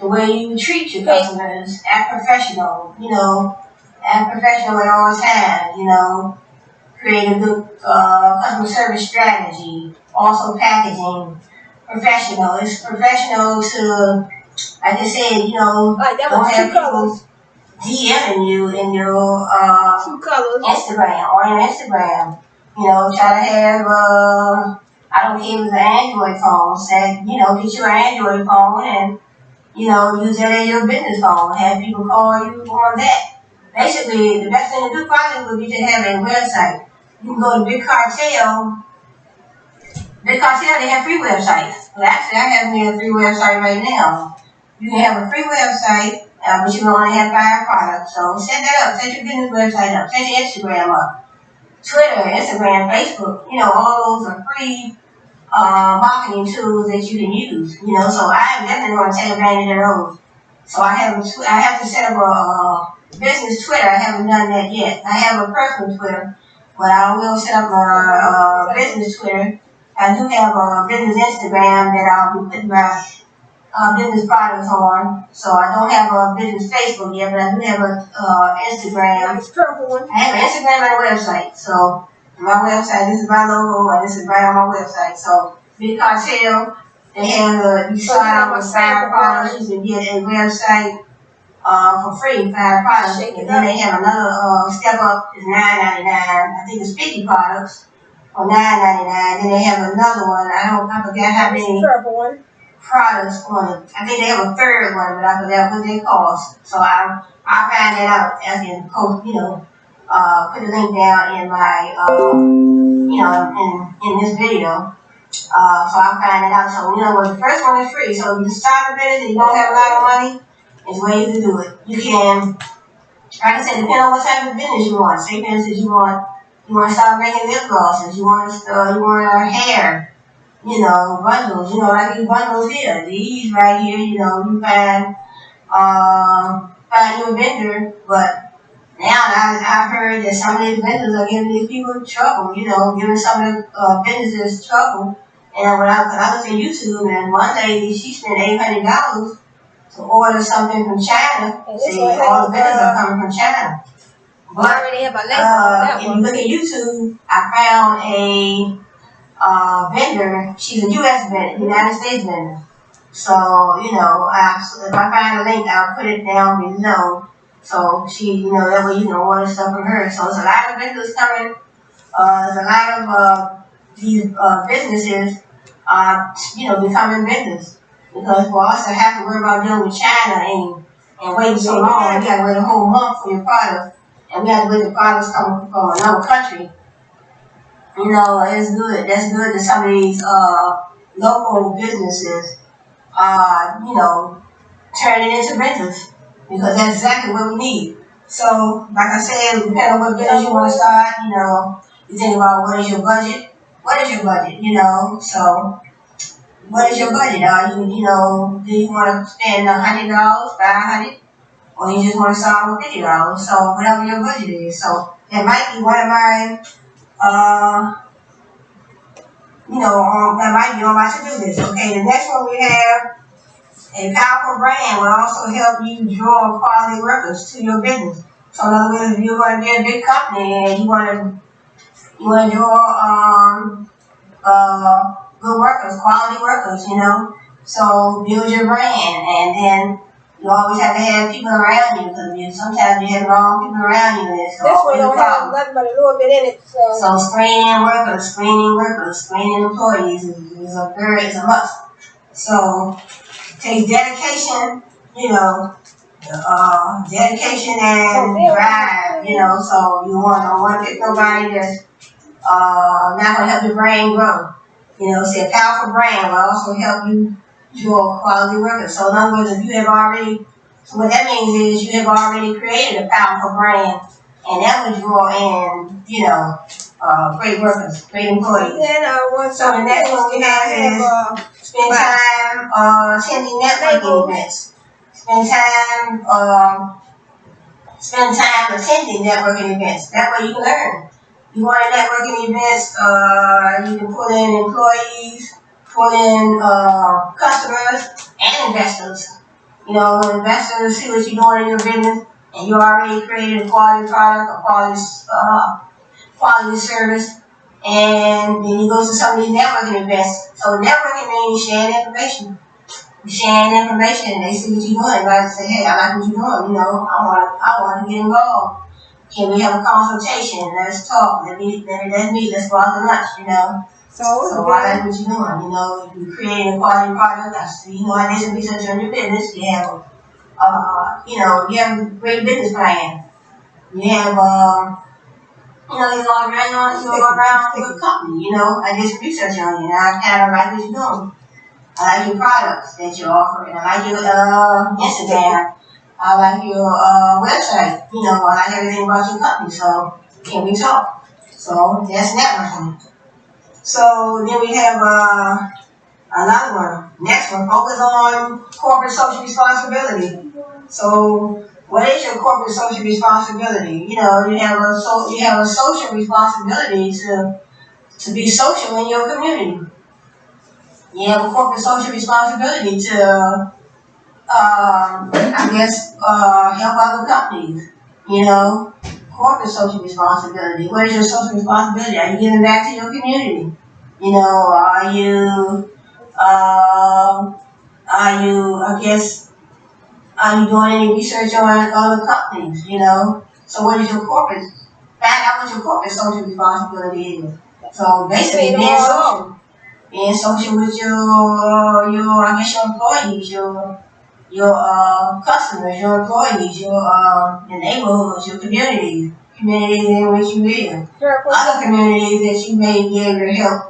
[SPEAKER 2] way you treat your customers, act professional, you know, act professional at all times, you know, create a good customer service strategy, also packaging, professional. It's professional to, like I said, you know, don't have people DMing you in your Instagram or your Instagram. You know, try to have, I don't care if it's an Android phone, say, you know, get your Android phone and, use that as your business phone. Have people call you on that. Basically, the best thing to do probably would be to have a website. You can go to Big Cartel. Big Cartel, they have free websites. Well, actually, I have me a free website right now. You can have a free website, but you can only have 5 products. So set that up. Set your business website up. Set your Instagram up. Twitter, Instagram, Facebook. All those are free marketing tools that you can use. So I am definitely going to take advantage of those. So I have to set up a business Twitter. I haven't done that yet. I have a personal Twitter, but I will set up a business Twitter. I do have a business Instagram that I'll be putting my business products on. So I don't have a business Facebook yet, but I do have a Instagram. I have an Instagram and a website. So my website, this is my logo, and this is right on my website. So Big Cartel, they have you start out with 5 products, you can get a website for free, 5 products, and then they have another step up is $9.99. I think it's 50 products for $9.99. Then they have another one. I forget how many products on it. I think they have a third one, but I forget what they cost. So I'll find that out as in post, put the link down in my, in this video. So I'll find it out. So, the first one is free. So if you start a business and you don't have a lot of money, there's ways to do it. You can, like I said, depending on what type of business you want. Say, for instance, you want to start making lip glosses. You want hair. Bundles. Like these bundles here. These right here. You find you a vendor, but now I've heard that some of these vendors are giving these people trouble, giving some of the businesses trouble. And when I looked at YouTube, and one lady, she spent $800 to order something from China. See, all the vendors are coming from China. But if you look at YouTube, I found a vendor. She's a U.S. vendor, United States vendor. So, if I find a link, I'll put it down below. So she, that way you can order stuff from her. So there's a lot of vendors coming. There's a lot of these businesses, becoming vendors. Because for us to have to worry about dealing with China and waiting so long, we got to wait a whole month for your product. And we have to wait the products coming from another country. It's good. That's good that some of these local businesses turning into vendors, because that's exactly what we need. So, like I said, depending on what business you want to start, you think about what is your budget. So what is your budget? Do you want to spend $100, $500, or you just want to start with $50? So whatever your budget is. So that might be one of my that might be on my to-do list. Okay, the next one we have. A powerful brand will also help you draw quality workers to your business. So in other words, if you're going to be a big company and you want to draw good workers, quality workers, So build your brand, and then you always have to have people around you, because sometimes you have the wrong people around you. And
[SPEAKER 1] this one don't have nothing but a little bit in it.
[SPEAKER 2] So screening employees is a must. So takes dedication, dedication and drive, so you don't want to pick nobody that's not going to help your brain grow. See, a powerful brand will also help you draw quality workers. So in other words, if you have already, so what that means is you have already created a powerful brand, and that would draw in, great workers, great employees. So the next one we have is spend time attending networking events. Spend time attending networking events. That way you can learn. You want to networking events, you can pull in employees, pull in customers and investors. Investors see what you're doing in your business, and you already created a quality product, a quality service, and then you go to some of these networking events. So networking means sharing information. You're sharing information, and they see what you're doing. Right? Say, hey, I like what you're doing. I want to get involved. Can we have a consultation? Let's talk. Let's meet. Let's go out to lunch.
[SPEAKER 1] So
[SPEAKER 2] I like what you're doing. You creating a quality product. I see. I did some research on your business. You have a great business plan. You have you go around with a company. I did some research on you, and I kind of like what you're doing. I like your products that you offer, and I like your Instagram. I like your website. I like everything about your company. So can we talk? So that's networking. So then we have another one. Next one, focus on corporate social responsibility. So what is your corporate social responsibility? You have a social responsibility to be social in your community. You have a corporate social responsibility to help other companies. Corporate social responsibility. What is your social responsibility? Are you giving back to your community? Are you, are you doing any research on other companies? So what is your corporate, find out what your corporate social responsibility is. So basically being social with your employees, your customers, your employees, your neighborhoods, your communities in which you live, other communities that you may be able to help.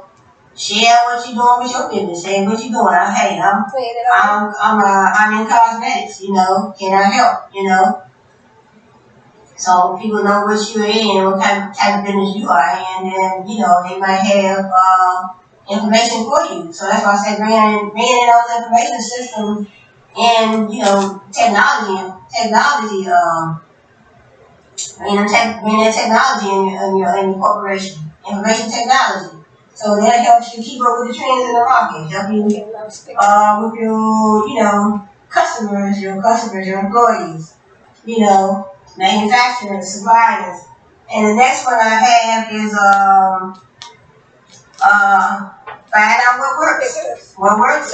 [SPEAKER 2] Share what you're doing with your business. Say what you're doing. I'm in cosmetics. Can I help? So people know what you're in, what type of business you are in, and they might have information for you. So that's why I say bringing in those information systems and technology. Bring that technology in your corporation, information technology. So that helps you keep up with the trends in the market. Help you with your customers, your employees, manufacturers, suppliers. And the next one I have is find out what works. What works?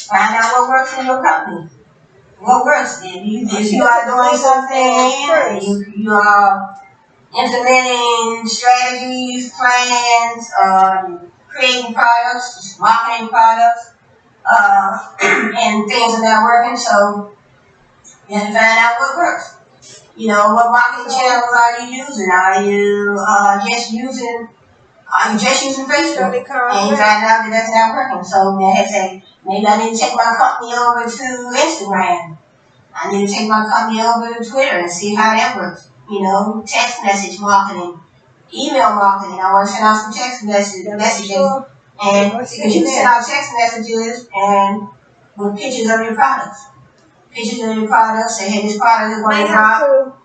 [SPEAKER 2] Find out what works in your company. What works? If you are doing something, you are implementing strategies, plans, creating products, marketing products, and things are not working. So you have to find out what works. What marketing channels are you using? Are you just using Facebook? And you find out that that's not working. So they say, maybe I need to take my company over to Instagram. I need to take my company over to Twitter and see how that works. Text message marketing, email marketing. I want to send out some text messages. And because you can send out text messages and with pictures of your products. Say, hey, this product is going to drop.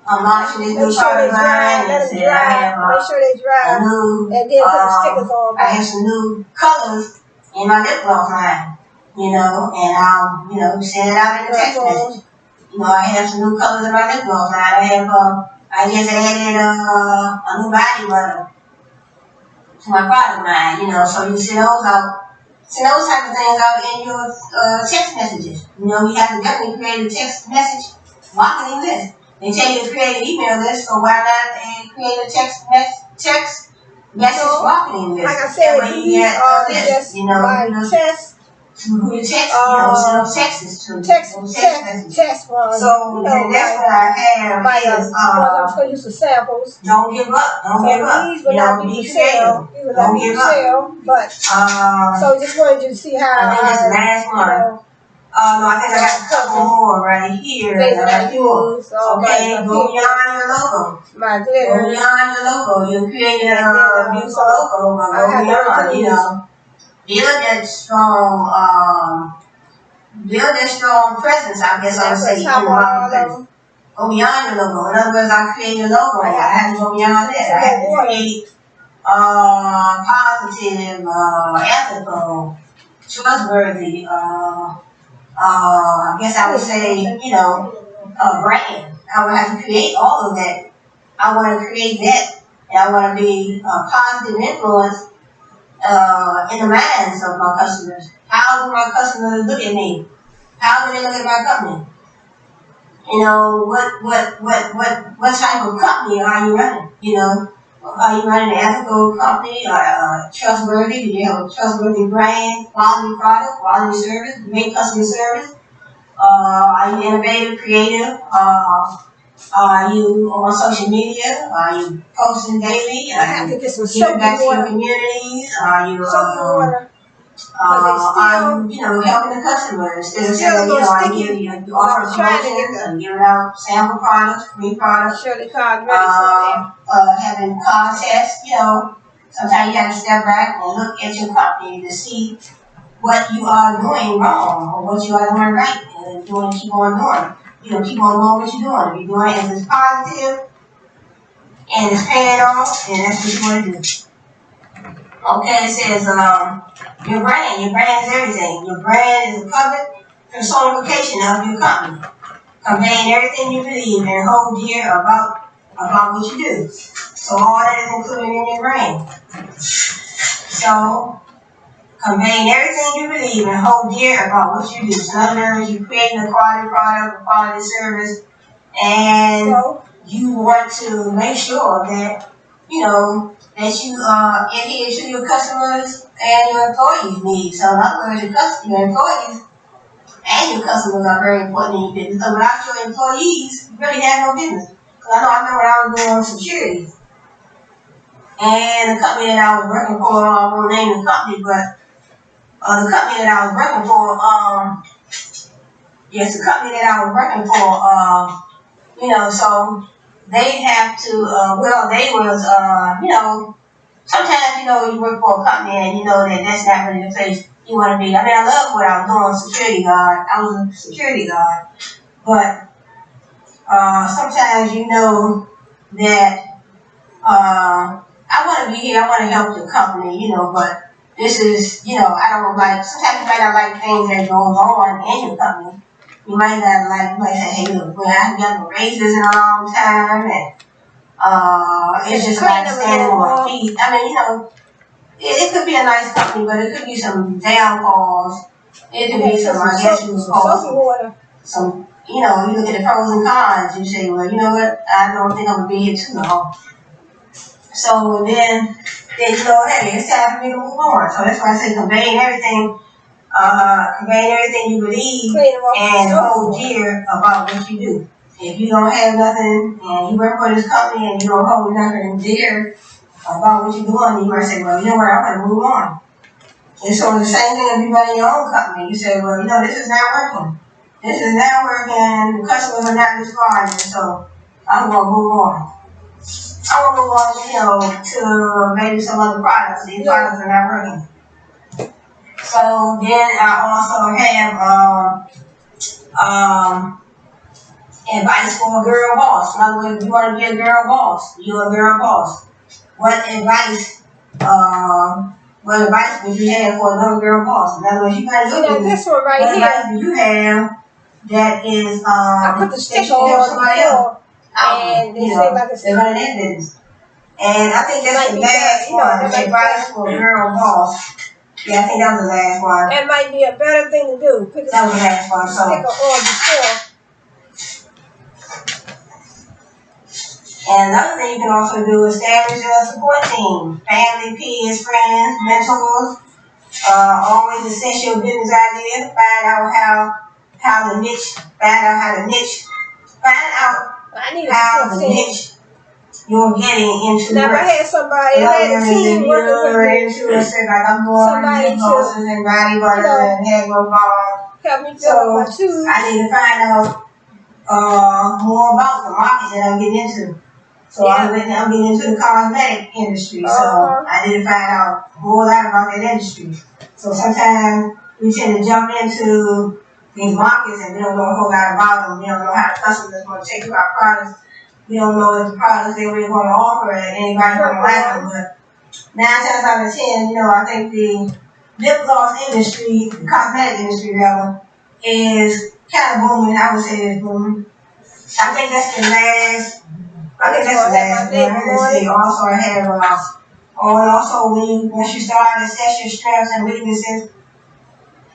[SPEAKER 2] I'm launching this new product line, and say I have a new, I have some new colors in my lip gloss line, and I'll, send it out in a text message. I have some new colors in my lip gloss line. I just added a new body butter to my product line, so you send those out. Send those type of things out in your text messages. You have to definitely create a text message marketing list. They tell you to create an email list, so why not create a text message marketing list?
[SPEAKER 1] Like I said, these are just my tests.
[SPEAKER 2] Who you text, send those texts to.
[SPEAKER 1] Text one.
[SPEAKER 2] So the next one I have is
[SPEAKER 1] I'm just going to use some samples.
[SPEAKER 2] Don't give up. Don't give up.
[SPEAKER 1] These will not be for sale. These will not be for sale. But so just wanted you to see how
[SPEAKER 2] I think this last one. No, I think I got a couple more right here. Okay, go beyond your logo.
[SPEAKER 1] My glitter.
[SPEAKER 2] Go beyond your logo. You created a beautiful logo, but go beyond. Build that strong presence, I guess I would say, in the marketplace. Go beyond your logo. In other words, I create a logo. I have to go beyond that. I have to create positive, ethical, trustworthy, I guess I would say, a brand. I would have to create all of that. I want to create that, and I want to be a positive influence in the minds of my customers. How do my customers look at me? How do they look at my company? What type of company are you running? Are you running an ethical company or trustworthy? Do you have a trustworthy brand, quality product, quality service, great customer service? Are you innovative, creative? Are you on social media? Are you posting daily?
[SPEAKER 1] I have to get some
[SPEAKER 2] Giving back
[SPEAKER 1] soapy
[SPEAKER 2] to your
[SPEAKER 1] water.
[SPEAKER 2] communities? Are you
[SPEAKER 1] Soapy water.
[SPEAKER 2] are you helping the customer instead of saying, you offer promotions and giving out sample products, free products,
[SPEAKER 1] Shirley Card's ready for
[SPEAKER 2] having contests, sometimes you have to step back and look at your company to see what you are doing wrong or what you are doing right and keep on doing. Keep on doing what you're doing. If you're doing it, if it's positive and it's paying off, then that's what you want to do. Okay, it says, your brand is everything. Your brand is a covered personification of your company, conveying everything you believe and hold dear about what you do. So all that is included in your brand. So conveying everything you believe and hold dear about what you do. So in other words, you're creating a quality product, a quality service, and you want to make sure that that you adhere to your customers and your employees' needs. So in other words, your employees and your customers are very important in your business. So without your employees, you really have no business. Because I remember when I was doing security, and the company that I was working for, I won't name the company, but the company that I was working for, the company that I was working for, so they have to, they was, sometimes, you work for a company and you know that that's not really the place you want to be. I mean, I love what I was doing, security guard. I was a security guard. But sometimes you know that I want to be here, I want to help the company, but this is, I don't like, sometimes you might not like things that goes on in your company. You might not like, you might say, hey, look, I haven't gotten raises in a long time, and it's just like standing on my feet. I mean, it could be a nice company, but it could be some downfalls. It could be some, I guess you would call some, you look at the pros and cons, you say, well, you know what, I don't think I'm going to be here too long. So then hey, it's time for me to move on. So that's why I say conveying everything you believe and hold dear about what you do. If you don't have nothing and you work for this company and you don't hold nothing dear about what you're doing, you might say, well, you know what, I'm going to move on. And so the same thing if you run your own company. You say, well, this is not working. This is not working. The customers are not responding, so I'm going to move on. I want to move on, to maybe some other products. These products are not working. So then I also have advice for a girl boss. In other words, if you want to be a girl boss, you're a girl boss. What advice would you have for another girl boss? In other words, you got to look at
[SPEAKER 1] this one right
[SPEAKER 2] what
[SPEAKER 1] here.
[SPEAKER 2] advice do you have that is
[SPEAKER 1] I put the sticker on somebody else. And they say like
[SPEAKER 2] they're running their business. And I think that's the last one. Advice for a girl boss. Yeah, I think that was the last one.
[SPEAKER 1] That might be a better thing to do.
[SPEAKER 2] That was the last one. So
[SPEAKER 1] sticker on before.
[SPEAKER 2] And another thing you can also do is establish a support team. Family, peers, friends, mentors. Always assess your business idea. Find out how the niche you're getting into.
[SPEAKER 1] Now, if I had somebody, I had a team working with me.
[SPEAKER 2] Like I'm going to and body butter and hair growth balm.
[SPEAKER 1] Help me fill up my tubes.
[SPEAKER 2] I need to find out more about the market that I'm getting into. So I'm getting into the cosmetic industry. So I need to find out a whole lot about that industry. So sometimes we tend to jump into these markets and we don't know a whole lot about them. We don't know how the customers want to take our products. We don't know if the products they really want to offer and anybody's going to like them. But 9 times out of 10, I think the lip gloss industry, the cosmetic industry rather, is kind of booming. I would say it's booming. I think that's the last. Also, I have once you start assess your strengths and weaknesses,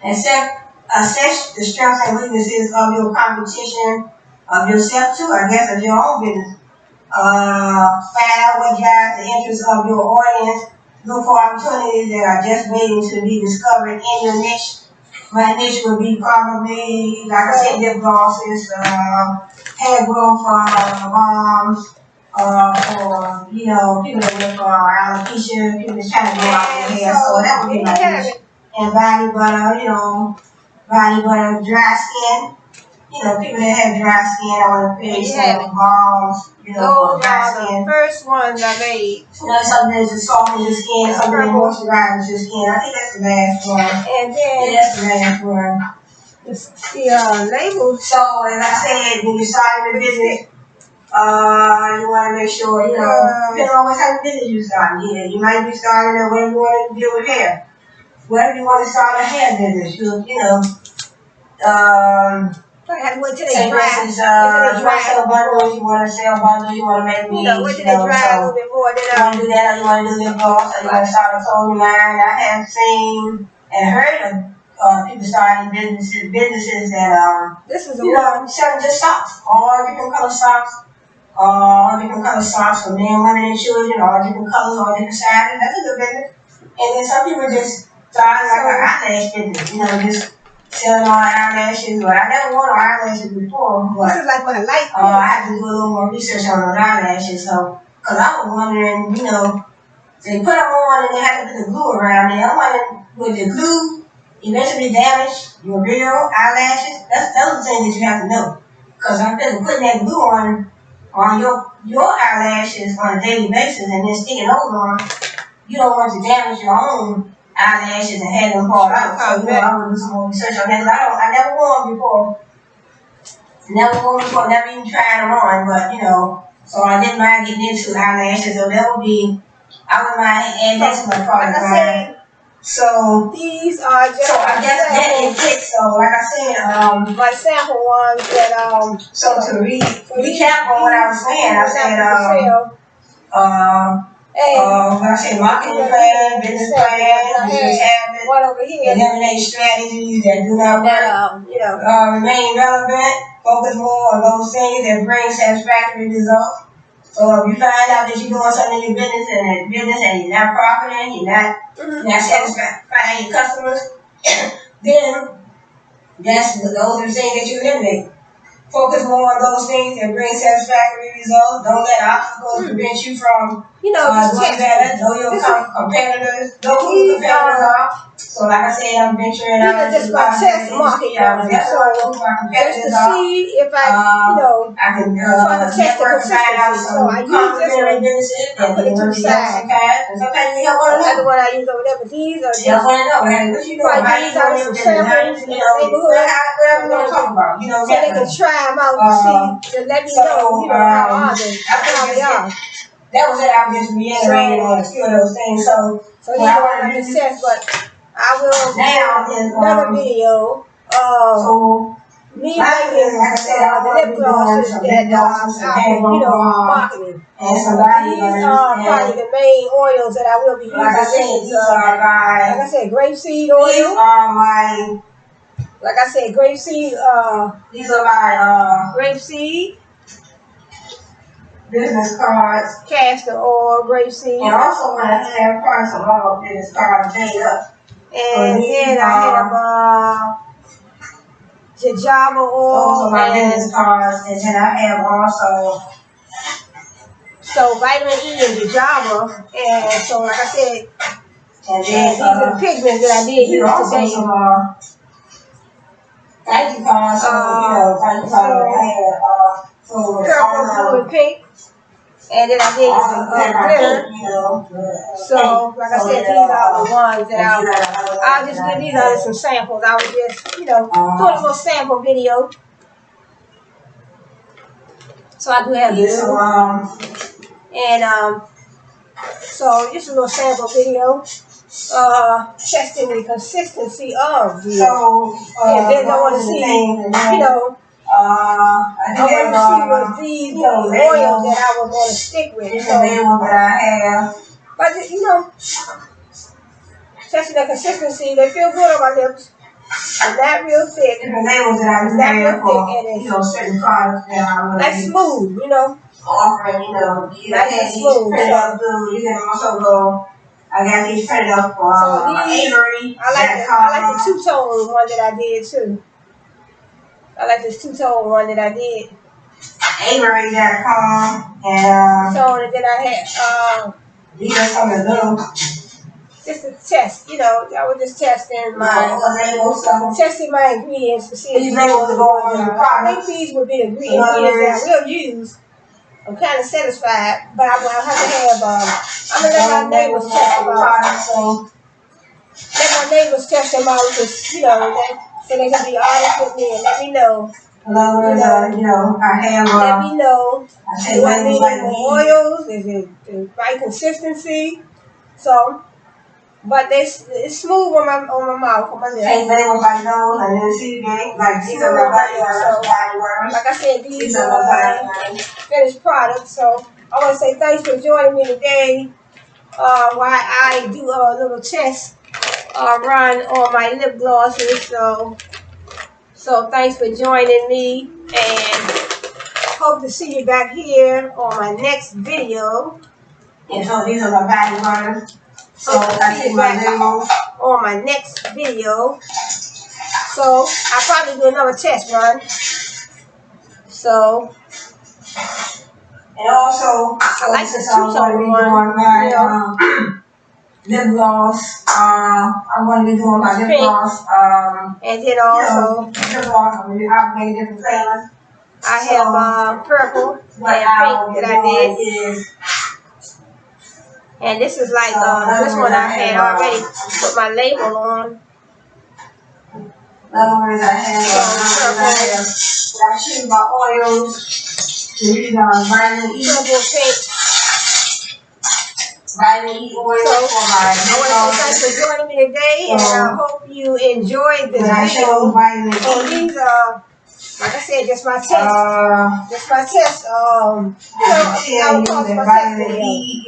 [SPEAKER 2] assess the strengths and weaknesses of your competition, of yourself too, I guess, of your own business. Find out what drives the interest of your audience. Look for opportunities that are just waiting to be discovered in your niche. My niche would be probably, like I said, lip glosses, hair growth balms, for, people that with alopecia, people that's trying to grow out their hair. So that would be my niche. And body butter, dry skin. People that have dry skin on the face, balms, for dry skin.
[SPEAKER 1] The first ones I made.
[SPEAKER 2] Something that's softens your skin, something that moisturizes your skin. I think that's the last one.
[SPEAKER 1] And then
[SPEAKER 2] that's the last one.
[SPEAKER 1] The label.
[SPEAKER 2] So as I said, when you start your business, you want to make sure, depending on what type of business you start. Yeah, you might be starting a whatever you want to deal with hair. Whatever you want to start a hair business,
[SPEAKER 1] I have to wait till they dry.
[SPEAKER 2] You want to sell bundles, you want to make weeds,
[SPEAKER 1] wait till they dry a little bit more.
[SPEAKER 2] You want to do that, or you want to do lip gloss, or you want to start a clothing line. I have seen and heard of people starting businesses that
[SPEAKER 1] this is
[SPEAKER 2] selling just socks, all different color socks, for men, women, and children, all different colors, all different sizes. That's a good business. And then some people just start like an eyelash business, just selling on eyelashes. But I never worn eyelashes before. But
[SPEAKER 1] this is like my light.
[SPEAKER 2] I have to do a little more research on those eyelashes. So, cause I was wondering, they put them on and they have to put the glue around it. I'm wondering, would the glue eventually damage your real eyelashes? That's the thing that you have to know. Cause I'm putting that glue on your eyelashes on a daily basis and then sticking those on. You don't want to damage your own eyelashes and have them fall out. So, I would do some more research on that. I never wore them before. Never even tried them on, but, so I didn't mind getting into eyelashes. So that would be, I wouldn't mind adding that to my product line. So,
[SPEAKER 1] these are just.
[SPEAKER 2] So, I guess that is it. So, like I said,
[SPEAKER 1] my sample ones that,
[SPEAKER 2] so to recap on what I was saying, I said, I said marketing plan, business plan, business habits,
[SPEAKER 1] one over here,
[SPEAKER 2] eliminate strategies that do not work, remain relevant, focus more on those things that bring satisfactory results. So if you find out that you're doing something in your business and you're not profiting, you're not satisfying your customers, then those are the things that you eliminate. Focus more on those things that bring satisfactory results. Don't let obstacles prevent you from doing better. Know your competitors. Know who your competitors are. So like I said, I'm venturing out.
[SPEAKER 1] Just my test market.
[SPEAKER 2] That's what I know who my competitors are.
[SPEAKER 1] See if I
[SPEAKER 2] can network and find out some complementary businesses that they work together sometimes. And sometimes you don't want to know.
[SPEAKER 1] That's the one I use over there, but these are
[SPEAKER 2] just. You don't want to know. What you doing? How you doing your business? Whatever you want to talk about.
[SPEAKER 1] So they can try them out and see, to let me know, how they are.
[SPEAKER 2] That was it. I was just reiterating on a few of those things. So
[SPEAKER 1] you know what I just said, but I will do another video. Me making the lip glosses that marketing.
[SPEAKER 2] And somebody
[SPEAKER 1] these are probably the main oils that I will be using.
[SPEAKER 2] Like I said,
[SPEAKER 1] grapeseed oil.
[SPEAKER 2] These are my.
[SPEAKER 1] Like I said, grapeseed.
[SPEAKER 2] These are my
[SPEAKER 1] grapeseed.
[SPEAKER 2] Business cards.
[SPEAKER 1] Castor oil, grapeseed.
[SPEAKER 2] And also when I have parts of all business cards made up.
[SPEAKER 1] And then I have jojoba oil.
[SPEAKER 2] Those are my business cards. And then I have also
[SPEAKER 1] vitamin E and jojoba. And so like I said,
[SPEAKER 2] and then
[SPEAKER 1] these are the pigments that I did use today.
[SPEAKER 2] Thank you cards. Thank you cards. I had
[SPEAKER 1] purple, blue, and pink. And then I did glitter. So, like I said, these are the ones that I'll just give these are some samples. I was just, doing a little sample video. So I do have this. And so just a little sample video. Testing the consistency of the. And then I want to see, I want to see what these oils that I was going to stick with. But testing the consistency, they feel good on my lips. It's not real thick. It's not real thick, and it's
[SPEAKER 2] certain products that I
[SPEAKER 1] like smooth,
[SPEAKER 2] offering, you know, you
[SPEAKER 1] Nice
[SPEAKER 2] had
[SPEAKER 1] and
[SPEAKER 2] these
[SPEAKER 1] smooth,
[SPEAKER 2] printed
[SPEAKER 1] so.
[SPEAKER 2] up too. You can also go. I got these printed up for
[SPEAKER 1] So these,
[SPEAKER 2] Avery.
[SPEAKER 1] I like the two-tone one that I did too. I like this two-tone one that I did.
[SPEAKER 2] Avery.com and
[SPEAKER 1] Two-tone, and then I had
[SPEAKER 2] these are some of the little
[SPEAKER 1] just a test, you know. I was just testing testing my ingredients to see if
[SPEAKER 2] these
[SPEAKER 1] these
[SPEAKER 2] labels
[SPEAKER 1] were
[SPEAKER 2] go on the
[SPEAKER 1] I
[SPEAKER 2] products.
[SPEAKER 1] think these would be the ingredients that I will use. I'm kind of satisfied, but I'm gonna have to have. I'm gonna let my neighbors test them out. Let my neighbors test them out, cause you know so they can be honest with me and let me know.
[SPEAKER 2] In other words, you know, I have.
[SPEAKER 1] Let me know.
[SPEAKER 2] Do
[SPEAKER 1] I need more oils? Is it the right consistency? So, but it's smooth on my mouth, on my lips.
[SPEAKER 2] Same thing with my nose and then see like these are my body worms.
[SPEAKER 1] Like I said, these are my finished products. So I want to say thanks for joining me today. While I do a little test run on my lip glosses. So thanks for joining me, and hope to see you back here on my next video.
[SPEAKER 2] And so these are my body worms. So I see my labels
[SPEAKER 1] on my next video. So I'll probably do another test run. So
[SPEAKER 2] and also
[SPEAKER 1] I like the
[SPEAKER 2] I'm going to be doing my lip gloss. I'm going to be doing my lip gloss.
[SPEAKER 1] And then also
[SPEAKER 2] lip gloss. I've made different flavors.
[SPEAKER 1] I have purple and pink that I did. And this is like this one I had already put my label on.
[SPEAKER 2] In other words, I choose my oils. These are vitamin E. Vitamin E oil for my lip gloss.
[SPEAKER 1] I want to say thanks for joining me today, and I hope you enjoyed this video. And these are, like I said, just my test. Just my test. I would call it my test video.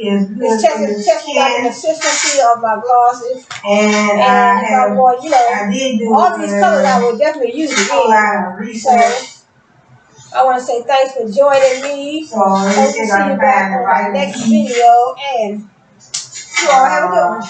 [SPEAKER 1] It's testing out the consistency of my glosses. And if I'm going, you know, all these colors I will definitely use again. So I want to say thanks for joining me. Hope to see you back on my next video, and you all have a good one.